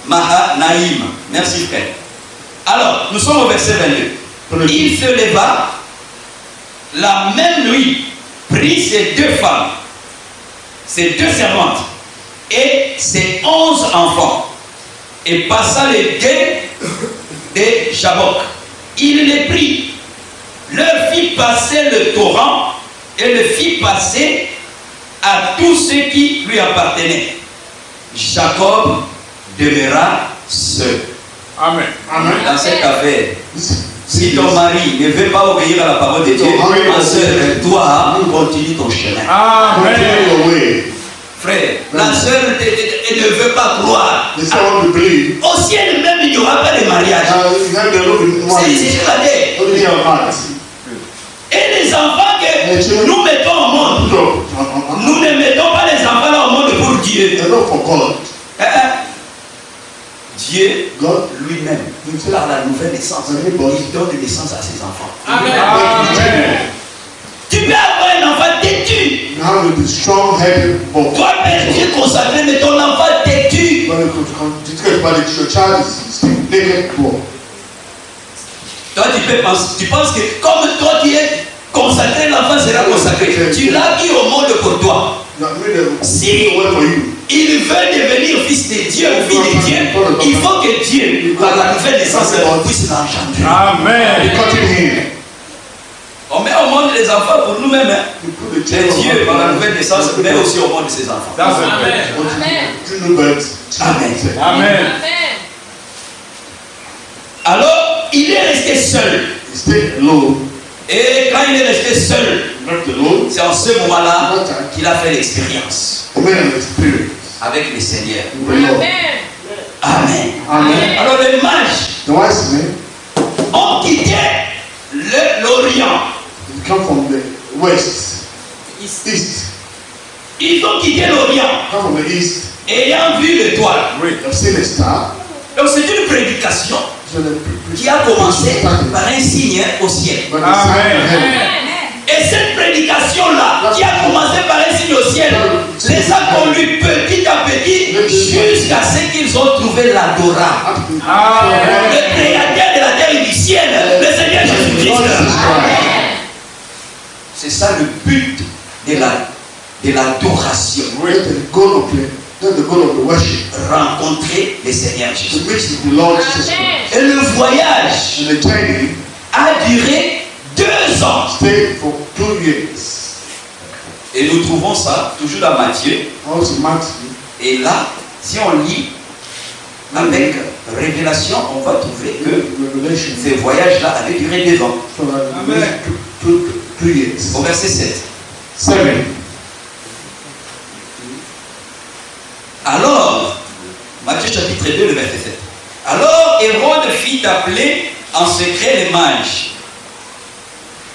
Mahanaïm. Merci frère. Alors, nous sommes au verset 22. Il se leva la même nuit, prit ses deux femmes, ses deux servantes et ses 11 enfants et passa les guets de Jabok. Il les prit, leur fit passer le torrent et le fit passer à tous ceux qui lui appartenaient. Jacob demeura seul. Amen. Dans cette affaire, si ton mari ne veut pas obéir à la parole de Dieu, ma soeur, toi, continue ton chemin. Amen. Frère, la soeur ne veut pas croire. Au ciel même, il n'y aura pas de mariage. C'est ici sur la terre. Et les enfants que nous mettons au monde, nous ne mettons pas les enfants là au monde pour Dieu. Dieu, lui-même, par la nouvelle naissance, il donne naissance à ses enfants. Amen. Tu peux avoir un enfant têtu. Toi, père, tu es consacré, mais ton enfant têtu. Toi, tu penses que comme toi tu es consacré, l'enfant sera consacré. Tu l'as mis au monde pour toi. Si il veut devenir fils de Dieu ou fille de Dieu, il faut que Dieu, par la nouvelle naissance, puisse l'engendrer. Amen. On met au monde les enfants pour nous-mêmes. Et Dieu, par la nouvelle naissance, met aussi au monde ses enfants. Amen. Amen. Alors, il est resté seul. Et quand il est resté seul, c'est en ce moment-là qu'il a fait l'expérience avec le Seigneur. Amen. Alors les mages ont quitté l'Orient. Ils ont quitté l'Orient ayant vu l'étoile. Donc c'est une prédication qui a commencé par un signe au ciel. Amen. Et cette prédication-là, qui a commencé par un signe au ciel, les a conduits petit à petit jusqu'à ce qu'ils ont trouvé l'Adora, le créateur de la terre et du ciel, le Seigneur Jésus-Christ. C'est ça le but de l'adoration. Rencontrer le Seigneur Jésus-Christ. Et le voyage a duré 2 ans. Et nous trouvons ça toujours dans Matthieu. Et là, si on lit avec révélation, on va trouver que ce voyage-là avait duré 2 ans. Au verset 7. Alors, Matthieu chapitre 2, le verset 7. Alors Hérode fit appeler en secret les mages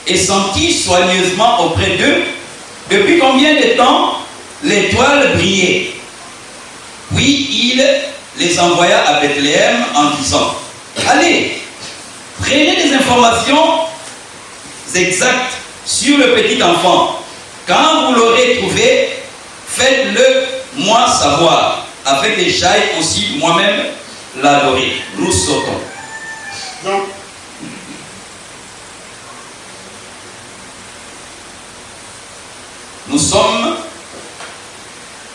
et sentit soigneusement auprès d'eux depuis combien de temps l'étoile brillait. Puis il les envoya à Bethléem en disant: allez, prenez des informations exactes sur le petit enfant. Quand vous l'aurez trouvé, faites-le moi savoir, afin que j'aille aussi moi-même l'adorer. Nous sautons. Nous sommes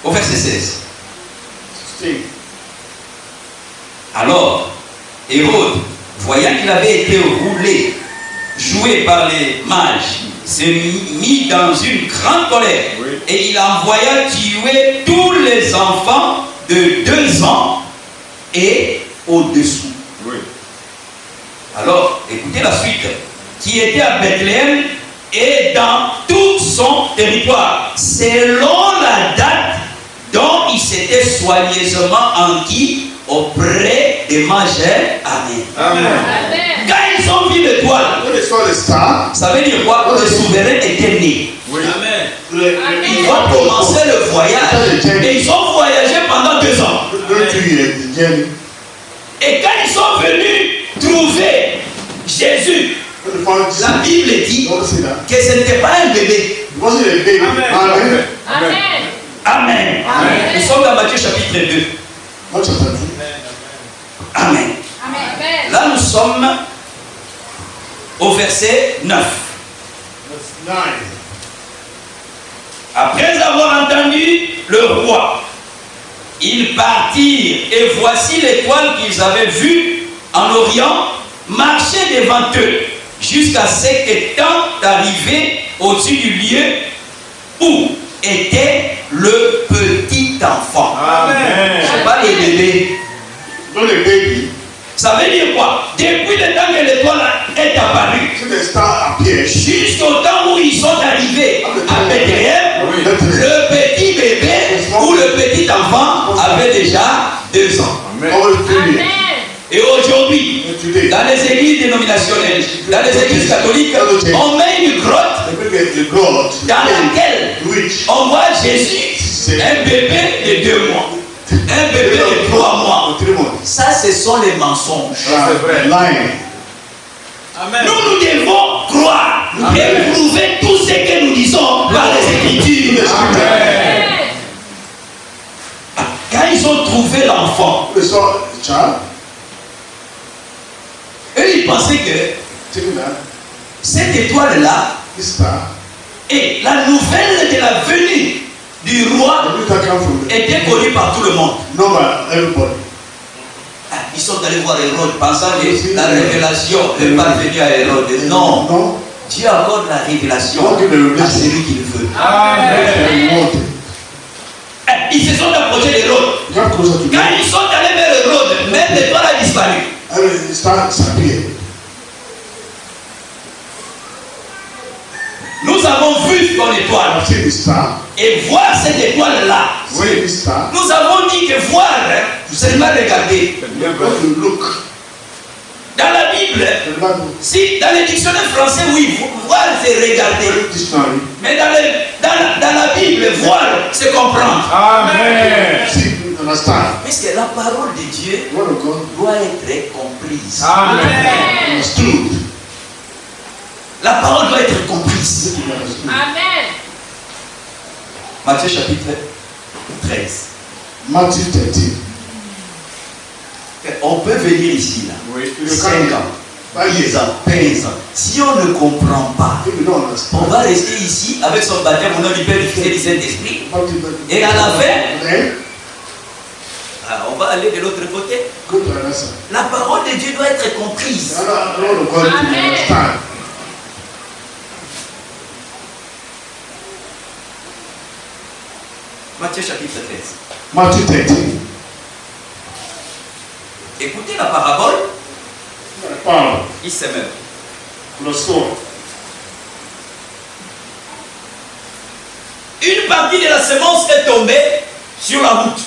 au verset 16. Alors, Hérode, voyant qu'il avait été roulé, joué par les mages, s'est mis dans une grande colère. Et il envoya tuer tous les enfants de 2 ans et au-dessous. Alors, écoutez la suite. Qui était à Bethléem et dans tout son territoire, selon la date dont il s'était soigneusement enquis auprès des mages. Amen. Quand ils ont vu l'étoile, ça veut dire quoi? Le souverain était né. Ils ont commencé le voyage et ils ont voyagé pendant 2 ans. Et quand ils sont venus trouver Jésus, la Bible dit que ce n'était pas un bébé. Amen. Nous sommes dans Matthieu chapitre 2. Amen. Là nous sommes au verset 9. Après avoir entendu le roi, ils partirent et voici l'étoile qu'ils avaient vue en Orient marcher devant eux jusqu'à ce qu'étant arrivé au-dessus du lieu où était le petit enfant. Amen. C'est pas le bébé. Not a baby. Ça veut dire quoi? Depuis le temps que l'étoile est apparue, Till the star appeared. jusqu'au temps où ils sont arrivés à Bethléem, le petit bébé ou le petit enfant avait déjà 2 ans. Amen. Always 3 years. Et aujourd'hui, And today, dans les églises dénominationnelles, dans les églises catholiques, on met une grotte the baby, the God, dans laquelle which on voit Jésus, un bébé de 2 mois, un bébé de 3 mois. 3 months. Ça, ce sont les mensonges. C'est vrai. Lying. Amen. Nous devons croire et prouver tout ce que nous disons par les Écritures. Amen. Quand ils ont trouvé l'enfant, They saw the child, eux, ils pensaient que taking that, cette étoile-là this star, et la nouvelle de la venue du roi the little come from the était connue par tout le monde. number, everybody. Ah, ils sont allés voir Hérode pensant que la révélation est parvenue à Hérode. Non, No. Dieu accorde la révélation à celui qu'il veut. Amen. They want it. Ils se sont approchés d'Hérode. Come closer to Quand God. ils sont allés vers Hérode, même l'étoile a disparu. And the star disappeared. Nous avons vu ton étoile I've seen the star. et voir cette étoile-là. See this star. Nous avons dit que voir, c'est pas regarder. C'est bien When vrai. you look, Dans la Bible, the Bible, si dans le dictionnaire français, oui, voir c'est regarder. dictionary, Mais dans la Bible, voir c'est comprendre. Amen. see, understand. Parce que la parole de Dieu The word of God, doit être comprise. Amen. understood. La parole doit être comprise. Understood. Amen. Matthieu chapitre 13. Matthew 13. On peut venir ici, là. Oui. 5 ans, 5 10 years. ans, 15 ans. Si on ne comprend pas, If you don't on understand, va rester ici avec son baptême au nom du Père, du Fils et du Saint-Esprit. Et à la fin, then on va aller de l'autre côté. go to another side. La parole de Dieu doit être comprise. The word of God to Amen. understand. Matthieu chapitre 13. Matthew 13. Écoutez la parabole, Power. il se meurt. The sword. Une partie de la semence est tombée sur la route.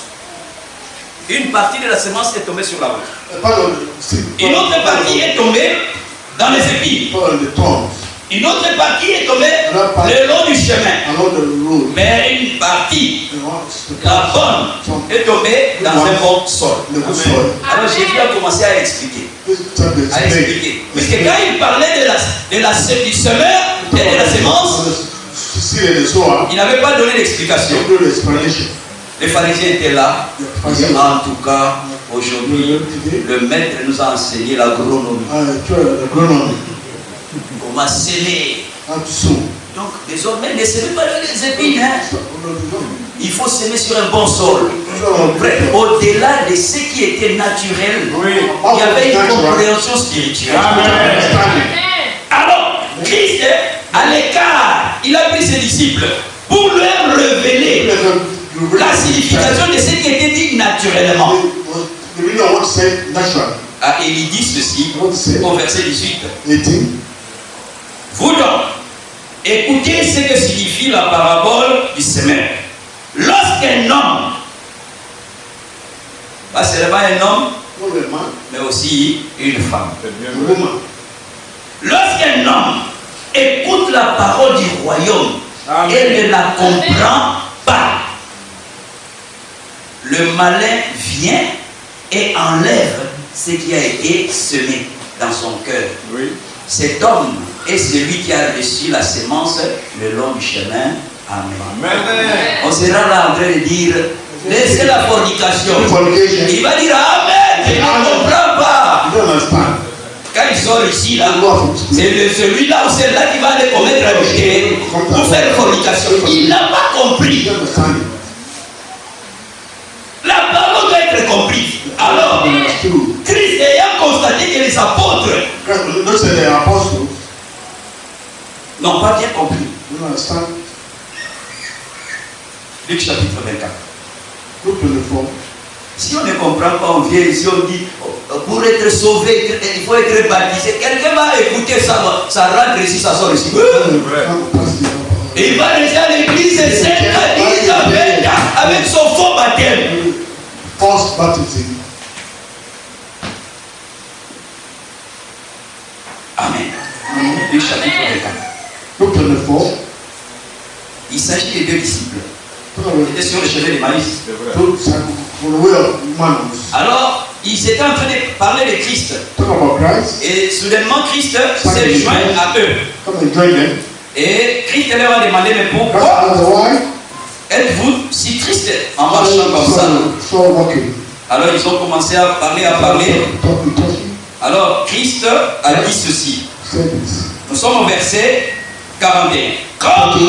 Une partie de la semence est tombée sur la route. A part of the seed. Une autre partie est tombée dans les épines. Part of the thorns. Une autre partie est tombée le long du chemin. Along the road. Mais une partie, The ones- la bonne, est tombée dans un bon sol. The good soil. Alors Jésus a commencé à expliquer. This time they À explain. expliquer. Puisque quand il parlait du semeur et de la semence, The seed and the sower. il n'avait pas donné d'explication. Don't do the explanation. Les pharisiens étaient là. Ils disaient, en tout cas, aujourd'hui, le maître nous a enseigné l'agronomie. The agronomy. Comment s'aimer. How to sow. Donc, désormais, ne semez pas dans les épines. Hein. Il faut s'aimer sur un bon sol. Après, au-delà de ce qui était naturel, Oui. il y avait une compréhension spirituelle. Amen. Alors, Christ, à l'écart, il a pris ses disciples pour leur révéler la signification de ce qui était dit naturellement. The reader what said natural. Ah, et il dit ceci au verset 18. 18. Vous donc, écoutez ce que signifie la parabole du semeur. Lorsqu'un homme, pas seulement un homme, Not a man, mais aussi une femme. C'est bien a vrai. woman. Lorsqu'un homme écoute la parole du royaume Amen. et ne la comprend pas, le malin vient et enlève ce qui a été semé dans son cœur. Oui. Cet homme est celui qui a reçu la semence le long du chemin. Amen. Amen. On sera là en train de dire, laissez la fornication. Fornication. Il va dire Amen, je ne comprends pas. You don't understand. Quand il sort ici, là, c'est celui-là ou celle-là qui va aller commettre un péché pour faire fornication. Il n'a pas compris. You don't understand. La parole doit être comprise. Alors, Understood. Christ ayant constaté que les apôtres Don't say they are apostles. n'ont pas bien compris, You don't understand. Luc chapitre 24. Luke 24. Si on ne comprend pas, on vient ici, on dit, pour être sauvé, il faut être baptisé. Quelqu'un va écouter ça, ça rentre ici, ça sort ici. Et il va rester à l'église 5 à 10 à 20 ans avec son faux baptême. False baptism. Amen. Luc chapitre 24. Luke 24. Il s'agit des deux disciples. Ils étaient sur le chemin de Maïs. Alors, ils étaient en train de parler de Christ. Et soudainement, Christ s'est joint à eux. Et Christ leur a demandé, mais pourquoi êtes-vous si triste en marchant comme ça? Alors, ils ont commencé à parler. Alors, Christ a dit ceci. Nous sommes au verset 41. Comme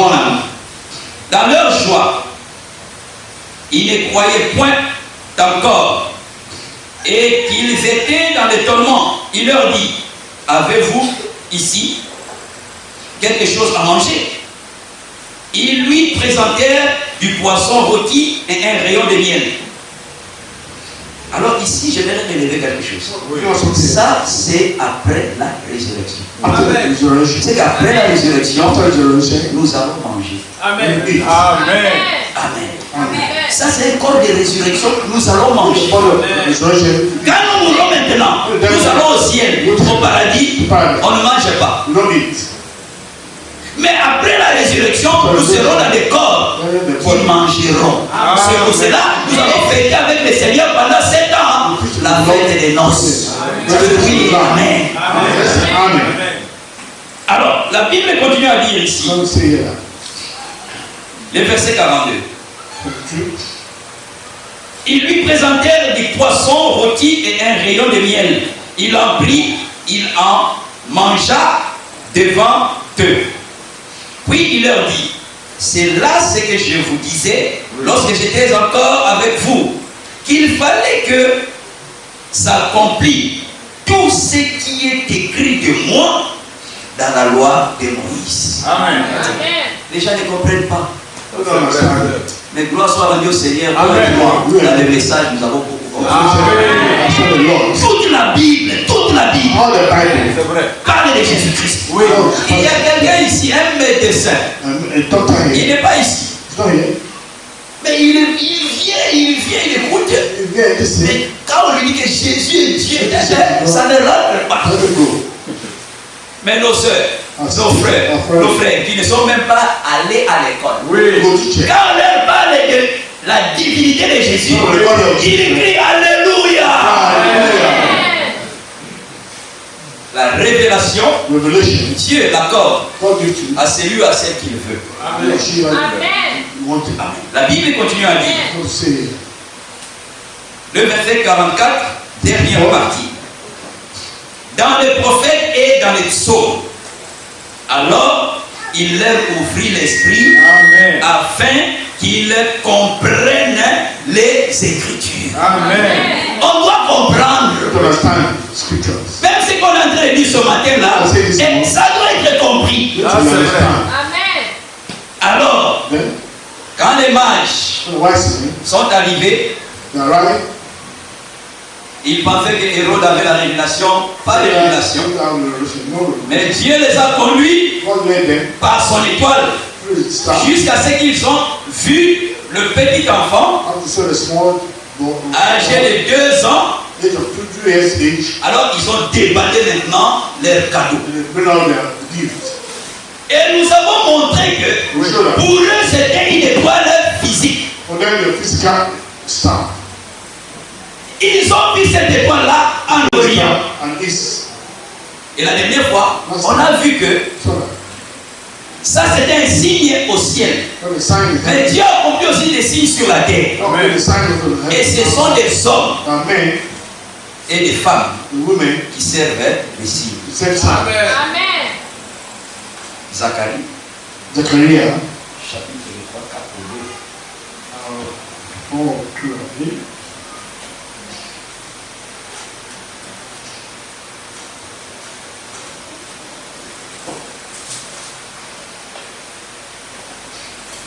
dans leur joie, ils ne croyaient point encore et qu'ils étaient dans l'étonnement, il leur dit, avez-vous ici quelque chose à manger? Ils lui présentèrent du poisson rôti et un rayon de miel. Alors ici, je vais relever quelque chose. Ça, c'est après la résurrection. C'est qu'après la résurrection, nous allons manger. Amen. Amen. Amen. Amen. Ça, c'est un corps de résurrection que nous allons manger. Quand nous mourrons maintenant, nous allons au ciel, au paradis, on ne mange pas. Mais après la résurrection, nous serons dans des corps qui mangeront. C'est pour cela que nous allons fêter avec le Seigneur pendant 7 ans la fête des noces. Oui, amen. Amen. Alors, la Bible continue à dire ici, le verset 42. Ils lui présentèrent des poissons rôtis et un rayon de miel. Il en prit, il en mangea devant eux. Puis il leur dit, c'est là ce que je vous disais lorsque j'étais encore avec vous, qu'il fallait que s'accomplisse tout ce qui est écrit de moi dans la loi de Moïse. Amen. Les gens ne comprennent pas. Mais gloire soit rendue au Seigneur. Amen. Dans le message, nous avons beaucoup compris. Toute la Bible C'est vrai. parle de Jésus-Christ. Oui. Il y a quelqu'un ici, un médecin. Il n'est pas ici. Mais il vient, il écoute. Mais quand on lui dit que Jésus est Dieu, ça ne rentre pas. Mais nos soeurs, nos frères qui ne sont même pas allés à l'école, quand on leur parle de la divinité de Jésus, ils crient Alléluia. La révélation, Dieu l'accorde à celui ou à celle qu'il veut. Amen. La Bible continue à dire, le verset 44, dernière partie. Dans les prophètes et dans les psaumes. Alors, il leur ouvrit l'esprit afin qu'ils comprennent les Écritures. Amen. On doit comprendre. Même ce qu'on est en train de dire ce matin-là, ça doit être compris. Amen. Alors, quand les mages sont arrivés, ils pensaient que Hérode avait la révélation, pas de révélation. Mais Dieu les a conduits par son étoile jusqu'à ce qu'ils ont vu le petit enfant âgé de 2 ans. Alors ils ont déballé maintenant leurs cadeaux. Et nous avons montré que pour eux c'était une étoile physique. Ils ont vu cette étoile-là en Orient. Et la dernière fois, on a vu que ça c'était un signe au ciel. Mais Dieu a accompli aussi des signes sur la terre. Et ce sont des hommes et des femmes qui servaient les signes. Amen. Zacharie, Zacharia. chapitre 3, 4, 2.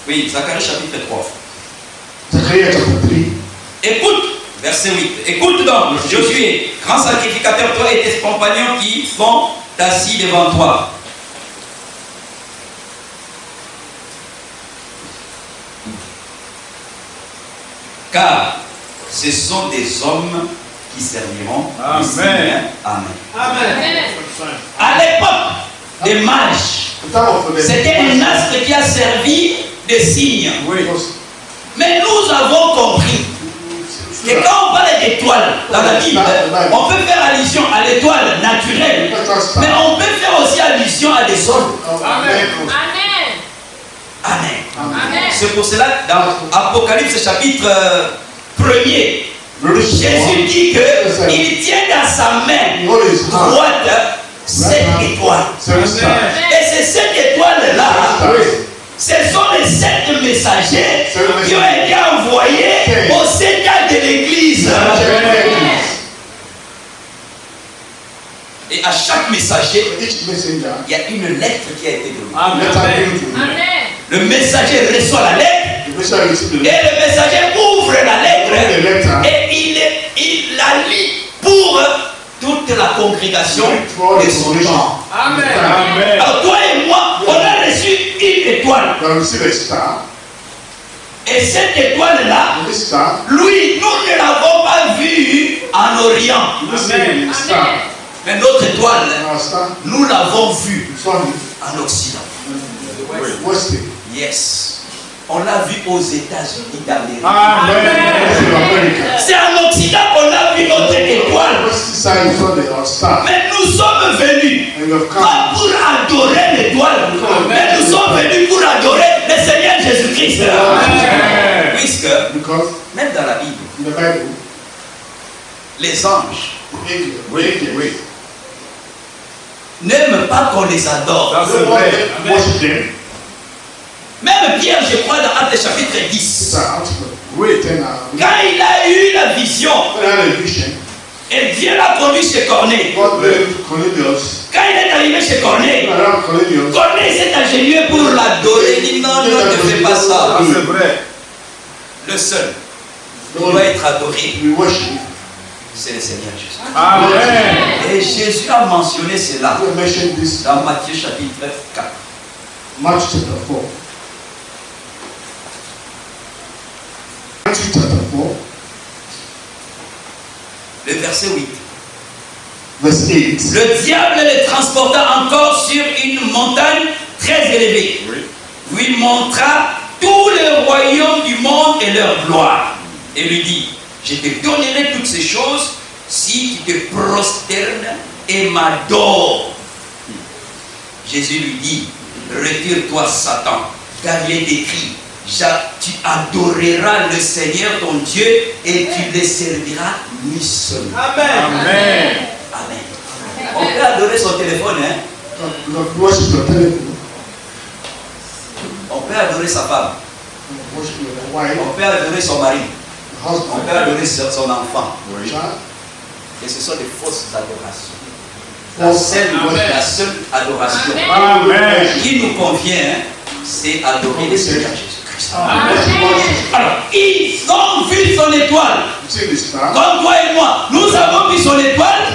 Oui, Zacharie chapitre 3. Zechariah chapter 3. Écoute, verset 8. Écoute donc, Josué, grand sacrificateur, toi et tes compagnons qui sont assis devant toi. Car ce sont des hommes qui serviront. Amen. Amen. Amen. À l'époque des mages, c'était un astre qui a servi de signe. Oui. Mais nous avons compris que quand on parle d'étoiles dans la Bible, on peut faire allusion à l'étoile naturelle, mais on peut faire aussi allusion à des hommes. Amen. Amen. Amen. C'est pour cela que dans Apocalypse chapitre 1er, Jésus dit qu'il tient dans sa main droite 7 étoiles. Et ces 7 étoiles-là, ce sont les 7 messagers qui ont été envoyés au 7 ans de l'église. Et à chaque messager, il y a une lettre qui a été donnée. Amen. Le messager reçoit la lettre et le messager ouvre la lettre et il la lit pour toute la congrégation de son genre. Amen. Alors toi et moi, on a reçu une étoile. Et cette étoile-là, lui, nous ne l'avons pas vue en Orient. Amen. Mais notre étoile, nous l'avons vue en Occident. Yes. On l'a vu aux États-Unis d'Amérique. C'est en Occident qu'on a vu notre étoile. Mais nous sommes venus pas pour adorer l'étoile, mais nous sommes venus pour adorer le Seigneur Jésus-Christ. Puisque, même dans la Bible, les anges n'aiment pas qu'on les adore. Même Pierre, je crois, dans Actes chapitre 10, quand il a eu la vision, et Dieu l'a conduit chez Corneille. Quand il est arrivé chez Corneille, Corneille s'est ingénieux pour l'adorer. Il dit non, ne fais pas ça. C'est vrai. Le seul qui doit être adoré, c'est le Seigneur Jésus. Amen. Et Jésus a mentionné cela dans Matthieu chapitre 4. Matthew chapter 4. Matthew chapter 4. Le verset 8. Verse 8. Le diable les transporta encore sur une montagne très élevée. Où il montra tous les royaumes du monde et leur gloire. Et lui dit, je te donnerai toutes ces choses si tu te prosternes et m'adores. Jésus lui dit, retire-toi Satan, car il est écrit, tu adoreras le Seigneur ton Dieu et tu le serviras lui seul. Amen. Amen. On peut adorer son téléphone, hein? On peut adorer sa femme. On peut adorer son mari. On peut adorer son enfant. Et ce sont des fausses adorations. La seule adoration qui nous convient, c'est adorer le Seigneur Jésus-Christ. Alors, ils ont vu son étoile. Comme toi et moi, nous avons vu son étoile,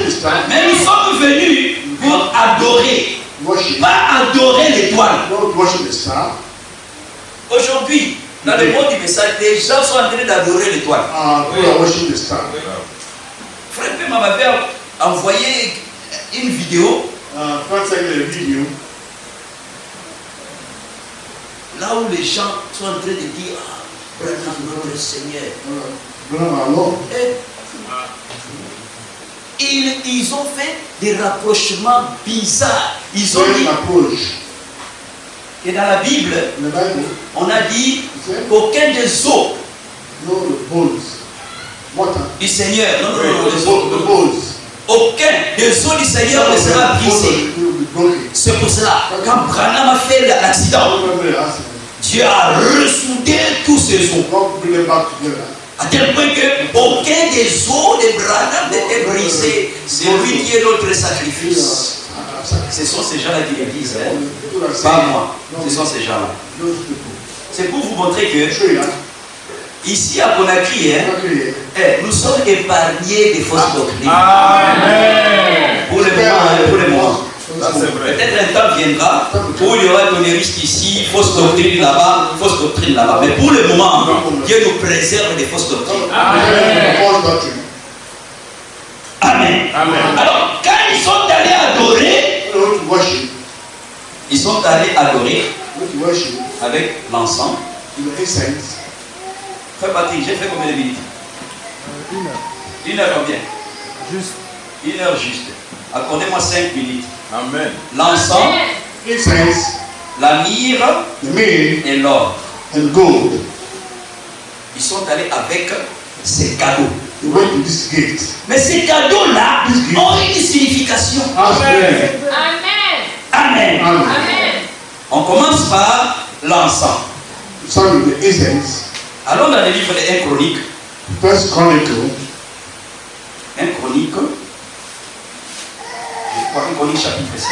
mais nous sommes venus pour adorer. Pas adorer l'étoile. Aujourd'hui, dans le monde du message, les gens sont en train d'adorer l'étoile. Frère P m'avait envoyé une vidéo là où les gens sont en train de dire notre Seigneur. Et ils ont fait des rapprochements bizarres. Ils ont dit que dans la Bible, on a dit qu'aucun des eaux du Seigneur, aucun des eaux du Seigneur ne sera brisé. C'est pour cela, quand Branham a fait l'accident, Dieu a ressoudé tous ces eaux. À tel point qu'aucun des os de Branham n'était brisé. C'est lui qui est notre sacrifice. Ce sont ces gens-là qui le disent, hein? Pas moi. Ce sont ces gens-là. C'est pour vous montrer que Ici à Conakry, nous sommes épargnés des fausses doctrines. Amen. Pour le moment, pour le moment. Ça, c'est vrai. Peut-être un temps viendra où il y aura des risques ici, fausses doctrines là-bas, fausses doctrines là-bas. Mais pour le moment, Dieu nous préserve des fausses doctrines. Amen. Amen. Amen. Alors, quand ils sont allés adorer, ils sont allés adorer avec l'encens. Frère Patrick, j'ai fait combien de minutes? 1 heure combien? Juste. 1 heure juste. Accordez-moi 5 minutes. Amen. L'encens, Incense, la myrrhe the myrrh, et l'or. and gold. Ils sont allés avec ces cadeaux. They went to this gate. Mais ces cadeaux-là ont une signification. Amen. Amen. Amen. Amen. Amen. On commence par l'encens. Sorry, the incense. Allons dans le livre de 1 Chronique. First Chronicle. 1 Chronique. Je crois 1 Chronique chapitre 6.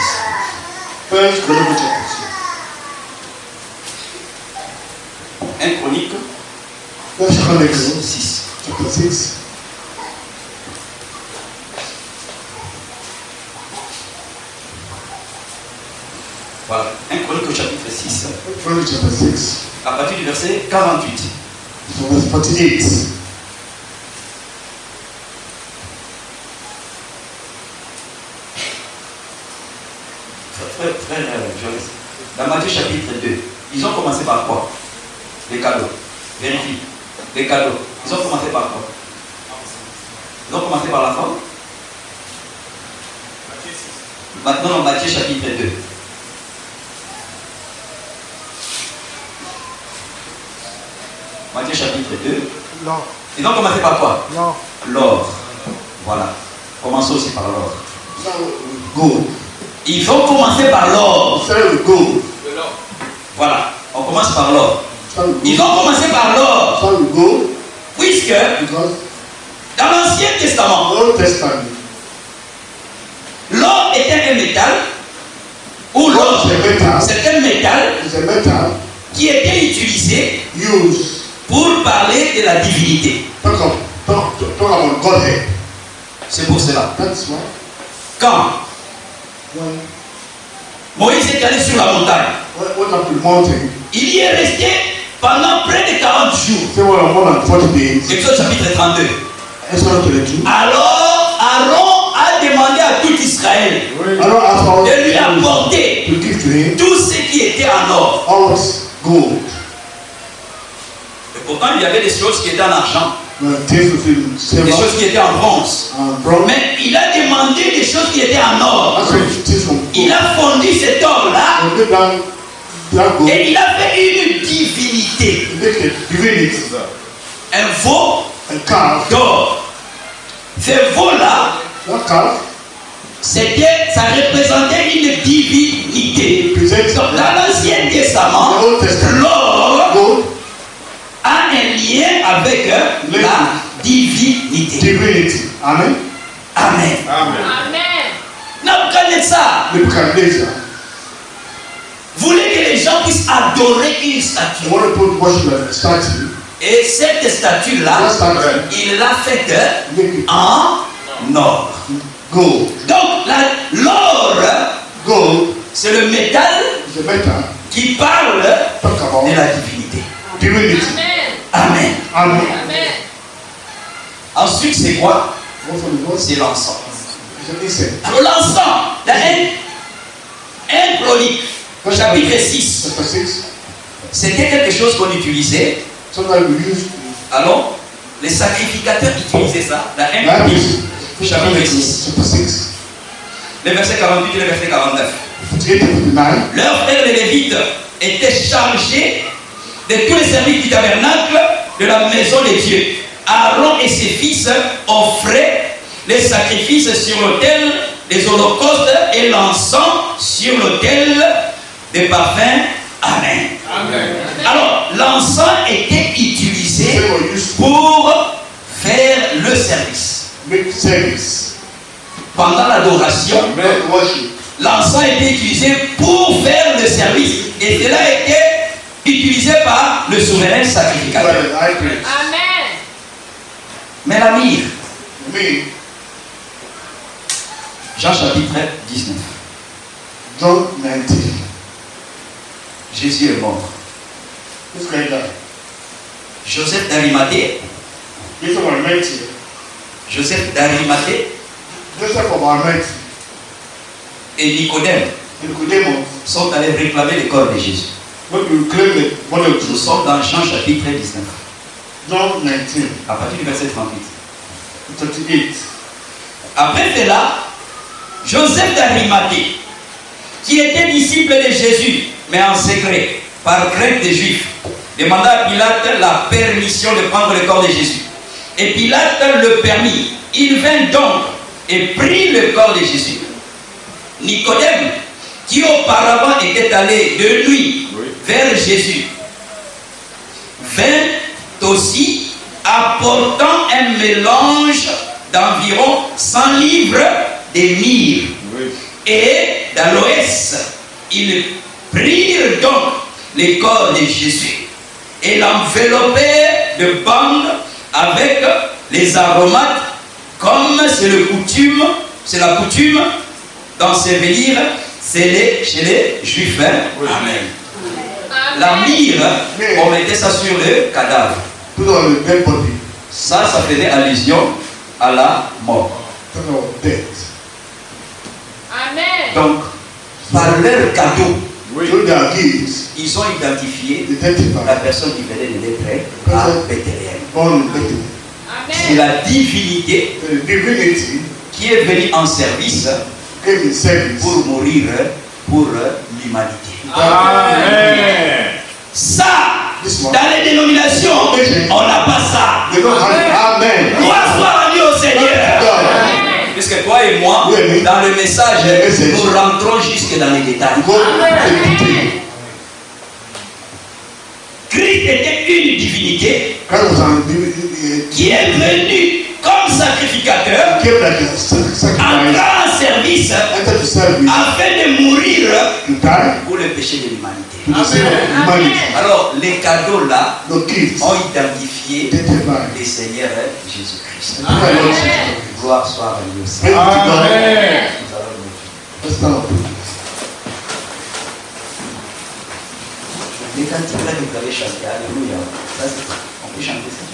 First Chronicle chapter 1 Chronique6. First Chronicle 6. chapter 6. Voilà. 1 Chronique chapitre 6. Chronicle chapter 6. À partir du verset 48. From verse 48. Frère Jonas, dans Matthieu chapitre 2, ils ont commencé par quoi? Les cadeaux. Vérifie. Les cadeaux. Ils ont commencé par quoi? Ils ont commencé par la femme? Maintenant, Matthieu chapitre 2. Matthieu chapitre 2. L'or. Ils ont commencé par quoi? L'or. L'or. Voilà. Commençons aussi par l'or. Gold. Ils vont commencer par l'or. Started with gold. Voilà. On commence par l'or. Started with Ils gold. ont commencé par l'or. Started with gold Puisque because dans l'Ancien Testament, the Old Testament, l'or était un métal, ou l'or, c'est un métal is a metal qui était utilisé used pour parler de la divinité. talk about Godhead. C'est pour cela. That's why Quand when Moïse est allé sur la montagne, went up to the mountain, il y est resté pendant près de 40 jours. say more than 40 days. Exode chapitre 32. Exodus 22. Alors Aaron a demandé à tout Israël Alors asked all de lui apporter to give to him tout ce qui était en or. all gold. Et pourtant, il y avait des choses qui étaient en argent, Things of des silver choses qui étaient en bronze. bronze. Mais il a demandé des choses qui étaient en or. That's why things from Il gold. a fondu cet or-là And down that gold, et il a fait une divinité, make a divinity, un veau a calf. d'or. Ce veau-là, That calf ça représentait une divinité. presents Donc, dans l'Ancien Testament, The Old Testament. l'or gold a un lien avec la divinité. divinity. Amen. Amen. Amen. Amen. Nebuchadnezzar Nebuchadnezzar. voulait que les gens puissent adorer une You statue. want to put worship at a statue. Et cette statue-là, That statue il l'a faite make it en or. gold. Donc, l'or, Gold c'est le métal is a metal. qui parle Talk about de la divinité. divinity. Amen. Amen. Amen. Ensuite, c'est quoi? What from the C'est l'encens. It's an incense. Alors, l'encens, dans 1 Chronique, chapitre 6, Chapter 6. c'était quelque chose qu'on utilisait. Sometimes we use Alors, les sacrificateurs utilisaient ça dans 1 that Chronique, is chapitre 6, chapter 6. les versets 48 et le verset 49. 48 and 49. Leurs frères les Lévites étaient chargés de tous les services du tabernacle de la maison de Dieu. Aaron et ses fils offraient les sacrifices sur l'autel des holocaustes et l'encens sur l'autel des parfums. Amen. Amen. Alors, l'encens était utilisé They were used to pour faire le service. make service. Pendant l'adoration, Amen. Not worship. l'encens était utilisé pour faire le service. Et cela était utilisé par le souverain sacrificateur. Amen. Mais la myrrhe, Me, Jean chapitre 19. John 19. Jésus est mort. This guy died. Joseph d'Arimathée, Joseph of Arimathea. Joseph d'Arimathée Joseph of Arimathea. et Nicodème Nicodemus. sont allés réclamer le corps de Jésus. When you claim the body of Nous Jesus. sommes dans Jean chapitre 19, John 19. à partir du verset 38. 38. Après cela, Joseph d'Arimathée, qui était disciple de Jésus, mais en secret, par crainte des Juifs, demanda à Pilate la permission de prendre le corps de Jésus. Et Pilate le permit. Il vint donc et prit le corps de Jésus. Nicodème, qui auparavant était allé de nuit vers Jésus, vint aussi apportant un mélange d'environ 100 livres de myrrhe et d'aloès. Ils prirent donc le corps de Jésus et l'enveloppèrent de bandes avec les aromates, comme c'est la coutume d'ensevelir chez les Juifs. Amen. La myrrhe, on mettait ça sur le cadavre. Put on the dead body. Ça faisait allusion à la mort. Put on death. Amen. Donc, par leur cadeau, Through their gifts, ils ont identifié identify la personne qui venait de naître à Bethléem. born in Bethlehem. C'est la divinité The divinity qui est venue en service came in service. pour mourir pour l'humanité. Amen. Ça, dans les dénominations, on n'a pas ça. They don't have it. Amen. Gloire soit rendue au Seigneur. God. Puisque toi et moi, dans le message, nous rentrons jusque dans les détails. Go to the detail. Christ était une divinité Christ was an divinity. qui est venue comme sacrificateur, Came like a sacrifice. entrant en service Entered the service afin de mourir to die pour le péché de l'humanité. to the sin of humanity. Alors, les cadeaux là The gifts ont identifié identify le Seigneur Jésus-Christ. the Lord Jesus Christ. Gloire soit rendue au Praise Seigneur. to God. Amen. Nous allons nous- Let's stand up. Les cantiques là que vous avez chanté, alléluia. Ça, on peut chanter ça.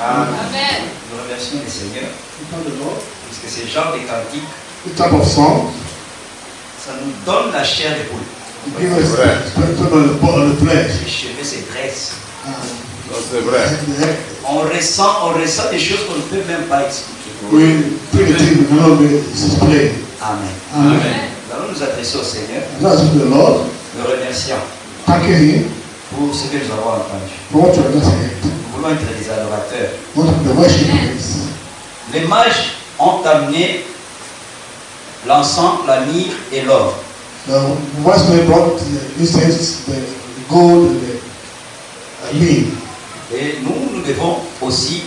Amen. Nous remercions le Seigneur. We thank the Lord. Parce que ce genre de cantique, This type of song, ça nous donne la chair de poule. it gives us strength on the flesh. Les cheveux se dressent. C'est vrai. On ressent des choses qu'on ne peut même pas expliquer. We bring the thing we cannot explain. Amen. Amen. Nous allons nous adresser au Seigneur. That's the Lord. Nous remercions Thanking Him pour ce que nous avons entendu. for what you have just said. Nous voulons être des adorateurs. What the worshippers. Les mages ont amené l'encens, la myrrhe et l'or. The wise men brought the incense, the gold, and the meal. Et nous devons aussi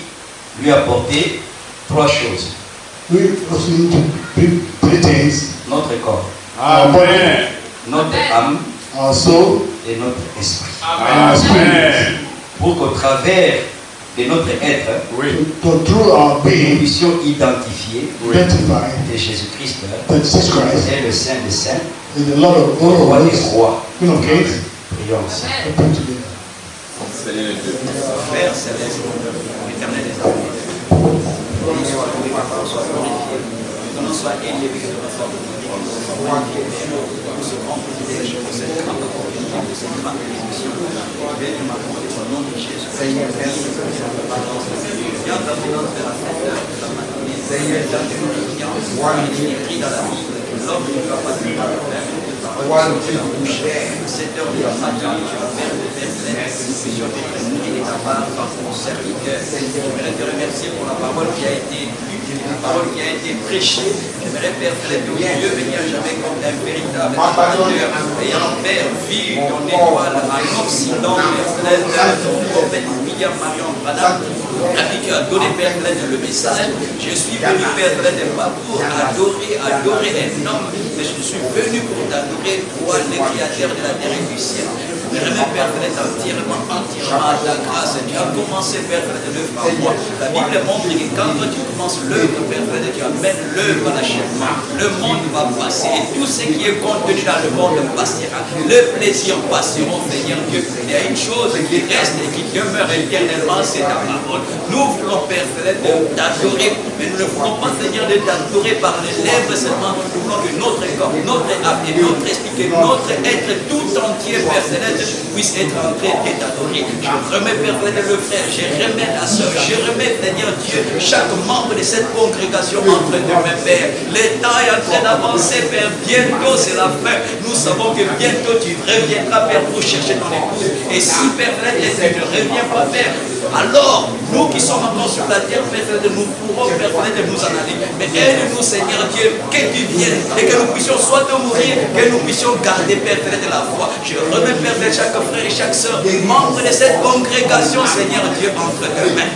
lui apporter trois choses. We also need to bring three things: Notre corps, Amen. notre âme our soul, et notre esprit. Amen. Pour qu'au travers de notre être, Oui. through our nous being, puissions identifier identify que Jésus-Christ that Jesus Christ est le Saint des Saints, is the Lord of le all Roi des lords, rois. King of kings. Prions ensemble. Let's pray together. Seigneur Dieu. Père céleste, éternel des armées, béni soit loué, que ton nom soit glorifié, que ton nom soit élevé, que ton nom soit glorifié. Pour ce grand privilège, pour cette grande opportunité, pour cette grande bénédiction, bénis ma foi, au nom de Jésus. Seigneur, merci pour cette pardon. Viens ta présence de la Seigneur de la matinée. Seigneur, ta confiance, il est écrit dans la Bible que l'homme ne doit pas vivre par le pain, mais de la parole de la bouche. Cette heure de la matinée, tu vas faire de tes plaines, que nous puissions être nourris de ta part par ton serviteur. J'aimerais te remercier pour la parole qui a été lue, la parole qui a été prêchée. J'aimerais, Père, que Dieu venir jamais comme un véritable adorateur, ayant, Père, vu ton étoile en Occident, Père, ton prophète William Marion Branham, à qui tu as donné, Père, le message. Je suis venu, Père, pas pour adorer un homme, mais je suis venu pour t'adorer, toi, le créateur de la terre et du ciel. Je remets, Père, entièrement à ta grâce. Tu as commencé, Père, l'œuvre par moi. La Bible montre que quand toi tu commences l'œuvre, Père, tu amènes l'œuvre à l'achèvement. Le monde va passer et tout ce qui est contenu dans le monde passera. Le plaisir passera, Seigneur Dieu. Il y a une chose qui reste et qui demeure éternellement, c'est ta parole. Nous voulons, Père, t'adorer, mais nous ne voulons pas, Seigneur, de t'adorer par les lèvres seulement. Nous voulons que notre corps, notre âme et notre esprit, que notre être tout entier, Père Céleste, puisse être en train de t'adorer. Je remets, Père, le frère, je remets la soeur, je remets, Seigneur Dieu, chaque membre de cette congrégation entre tes mains, Père. Le temps est en train d'avancer, Père. Bientôt, c'est la fin. Nous savons que bientôt tu reviendras, Père, pour chercher ton épouse. Et si, Père, tu ne reviens pas, Père, alors, nous qui sommes encore sur la terre, Père, nous pourrons, Père, nous en aller. Mais aide-nous, Seigneur Dieu, que tu viennes et que nous puissions soit te mourir, que nous puissions garder, Père, de la foi. Je remets, Père, chaque frère et chaque soeur, membre de cette congrégation, Seigneur Dieu, entre tes mains.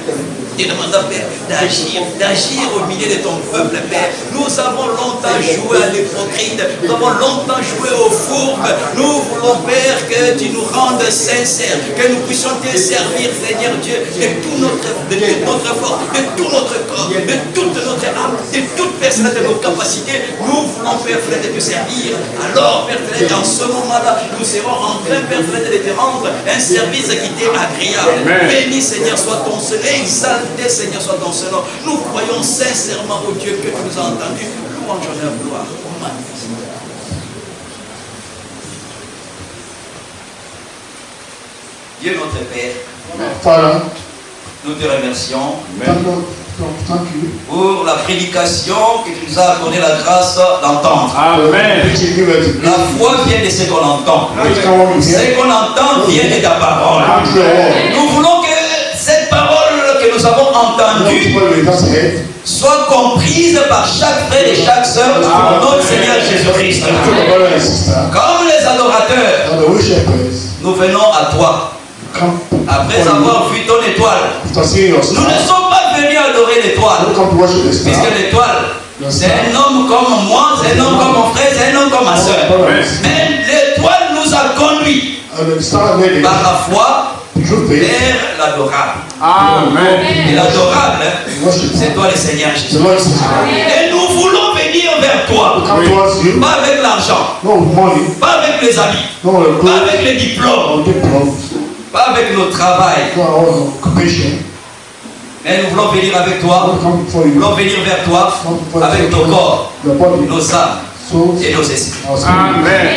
Et demande à Père d'agir au milieu de ton peuple, Père. Nous avons longtemps joué à l'hypocrite, nous avons longtemps joué au fourbe. Nous voulons, Père, que tu nous rendes sincères, que nous puissions te servir, Seigneur Dieu, de toute notre force, de tout notre corps, de toute notre âme, de toute personne de nos capacités. Nous voulons, Père, de te servir. Alors, Père, dans ce moment-là, nous serons en train, Père, de te rendre un service qui t'est agréable. Béni, Seigneur, soit ton Seigneur, exalté, Seigneur, soit ton Seigneur. Nous croyons sincèrement au Dieu que tu nous as entendu. Louange, honneur, gloire. Magnifique. Dieu notre Père, Father, nous te remercions thank you. pour la prédication que tu nous as accordé la grâce d'entendre. Amen. La foi vient de ce qu'on entend. Amen. Ce qu'on entend vient de ta parole. Nous voulons que cette parole que nous avons entendue soit comprise par chaque frère et chaque sœur pour notre Seigneur Jésus-Christ. Comme les adorateurs, nous venons à toi. Après avoir vu ton étoile, nous ne sommes pas venus adorer l'étoile, puisque l'étoile, c'est un homme comme moi, c'est un homme comme mon frère, c'est un homme comme ma soeur. Mais l'étoile nous a conduits par la foi vers l'adorable. Amen. Et l'adorable, c'est toi le Seigneur Jésus. Et nous voulons venir vers toi, pas avec l'argent, pas avec les habits, pas avec les diplômes, pas avec notre travail, Mais nous voulons venir avec toi. Nous voulons venir vers toi avec nos corps, nos âmes et nos esprits. Amen.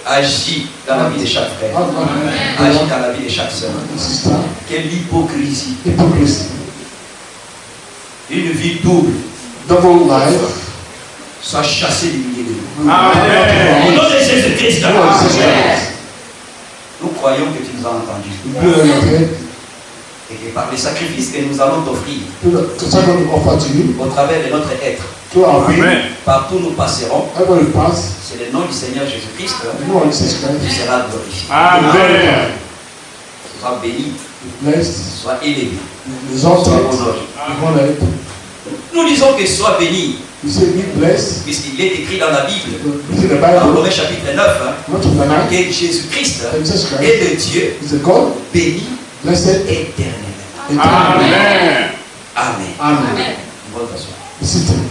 Agis dans la vie de chaque frère. Agis dans la vie de chaque sœur. Quelle hypocrisie. Une vie double. Sois chassé du milieu de nous. Au nom de Jésus-Christ. Nous croyons que tu nous as entendus. Et que par les sacrifices que nous allons t'offrir, au travers de notre être, Amen. partout nous passerons, c'est le nom du Seigneur Jésus-Christ qui sera glorifié. Amen. Sois béni, sois élevé, sois honoré. Nous disons que sois béni, puisqu'il est écrit dans la Bible, dans Romains chapitre 9, que Jésus-Christ est le Dieu béni éternellement. Amen. Amen. Amen. Bonne soirée.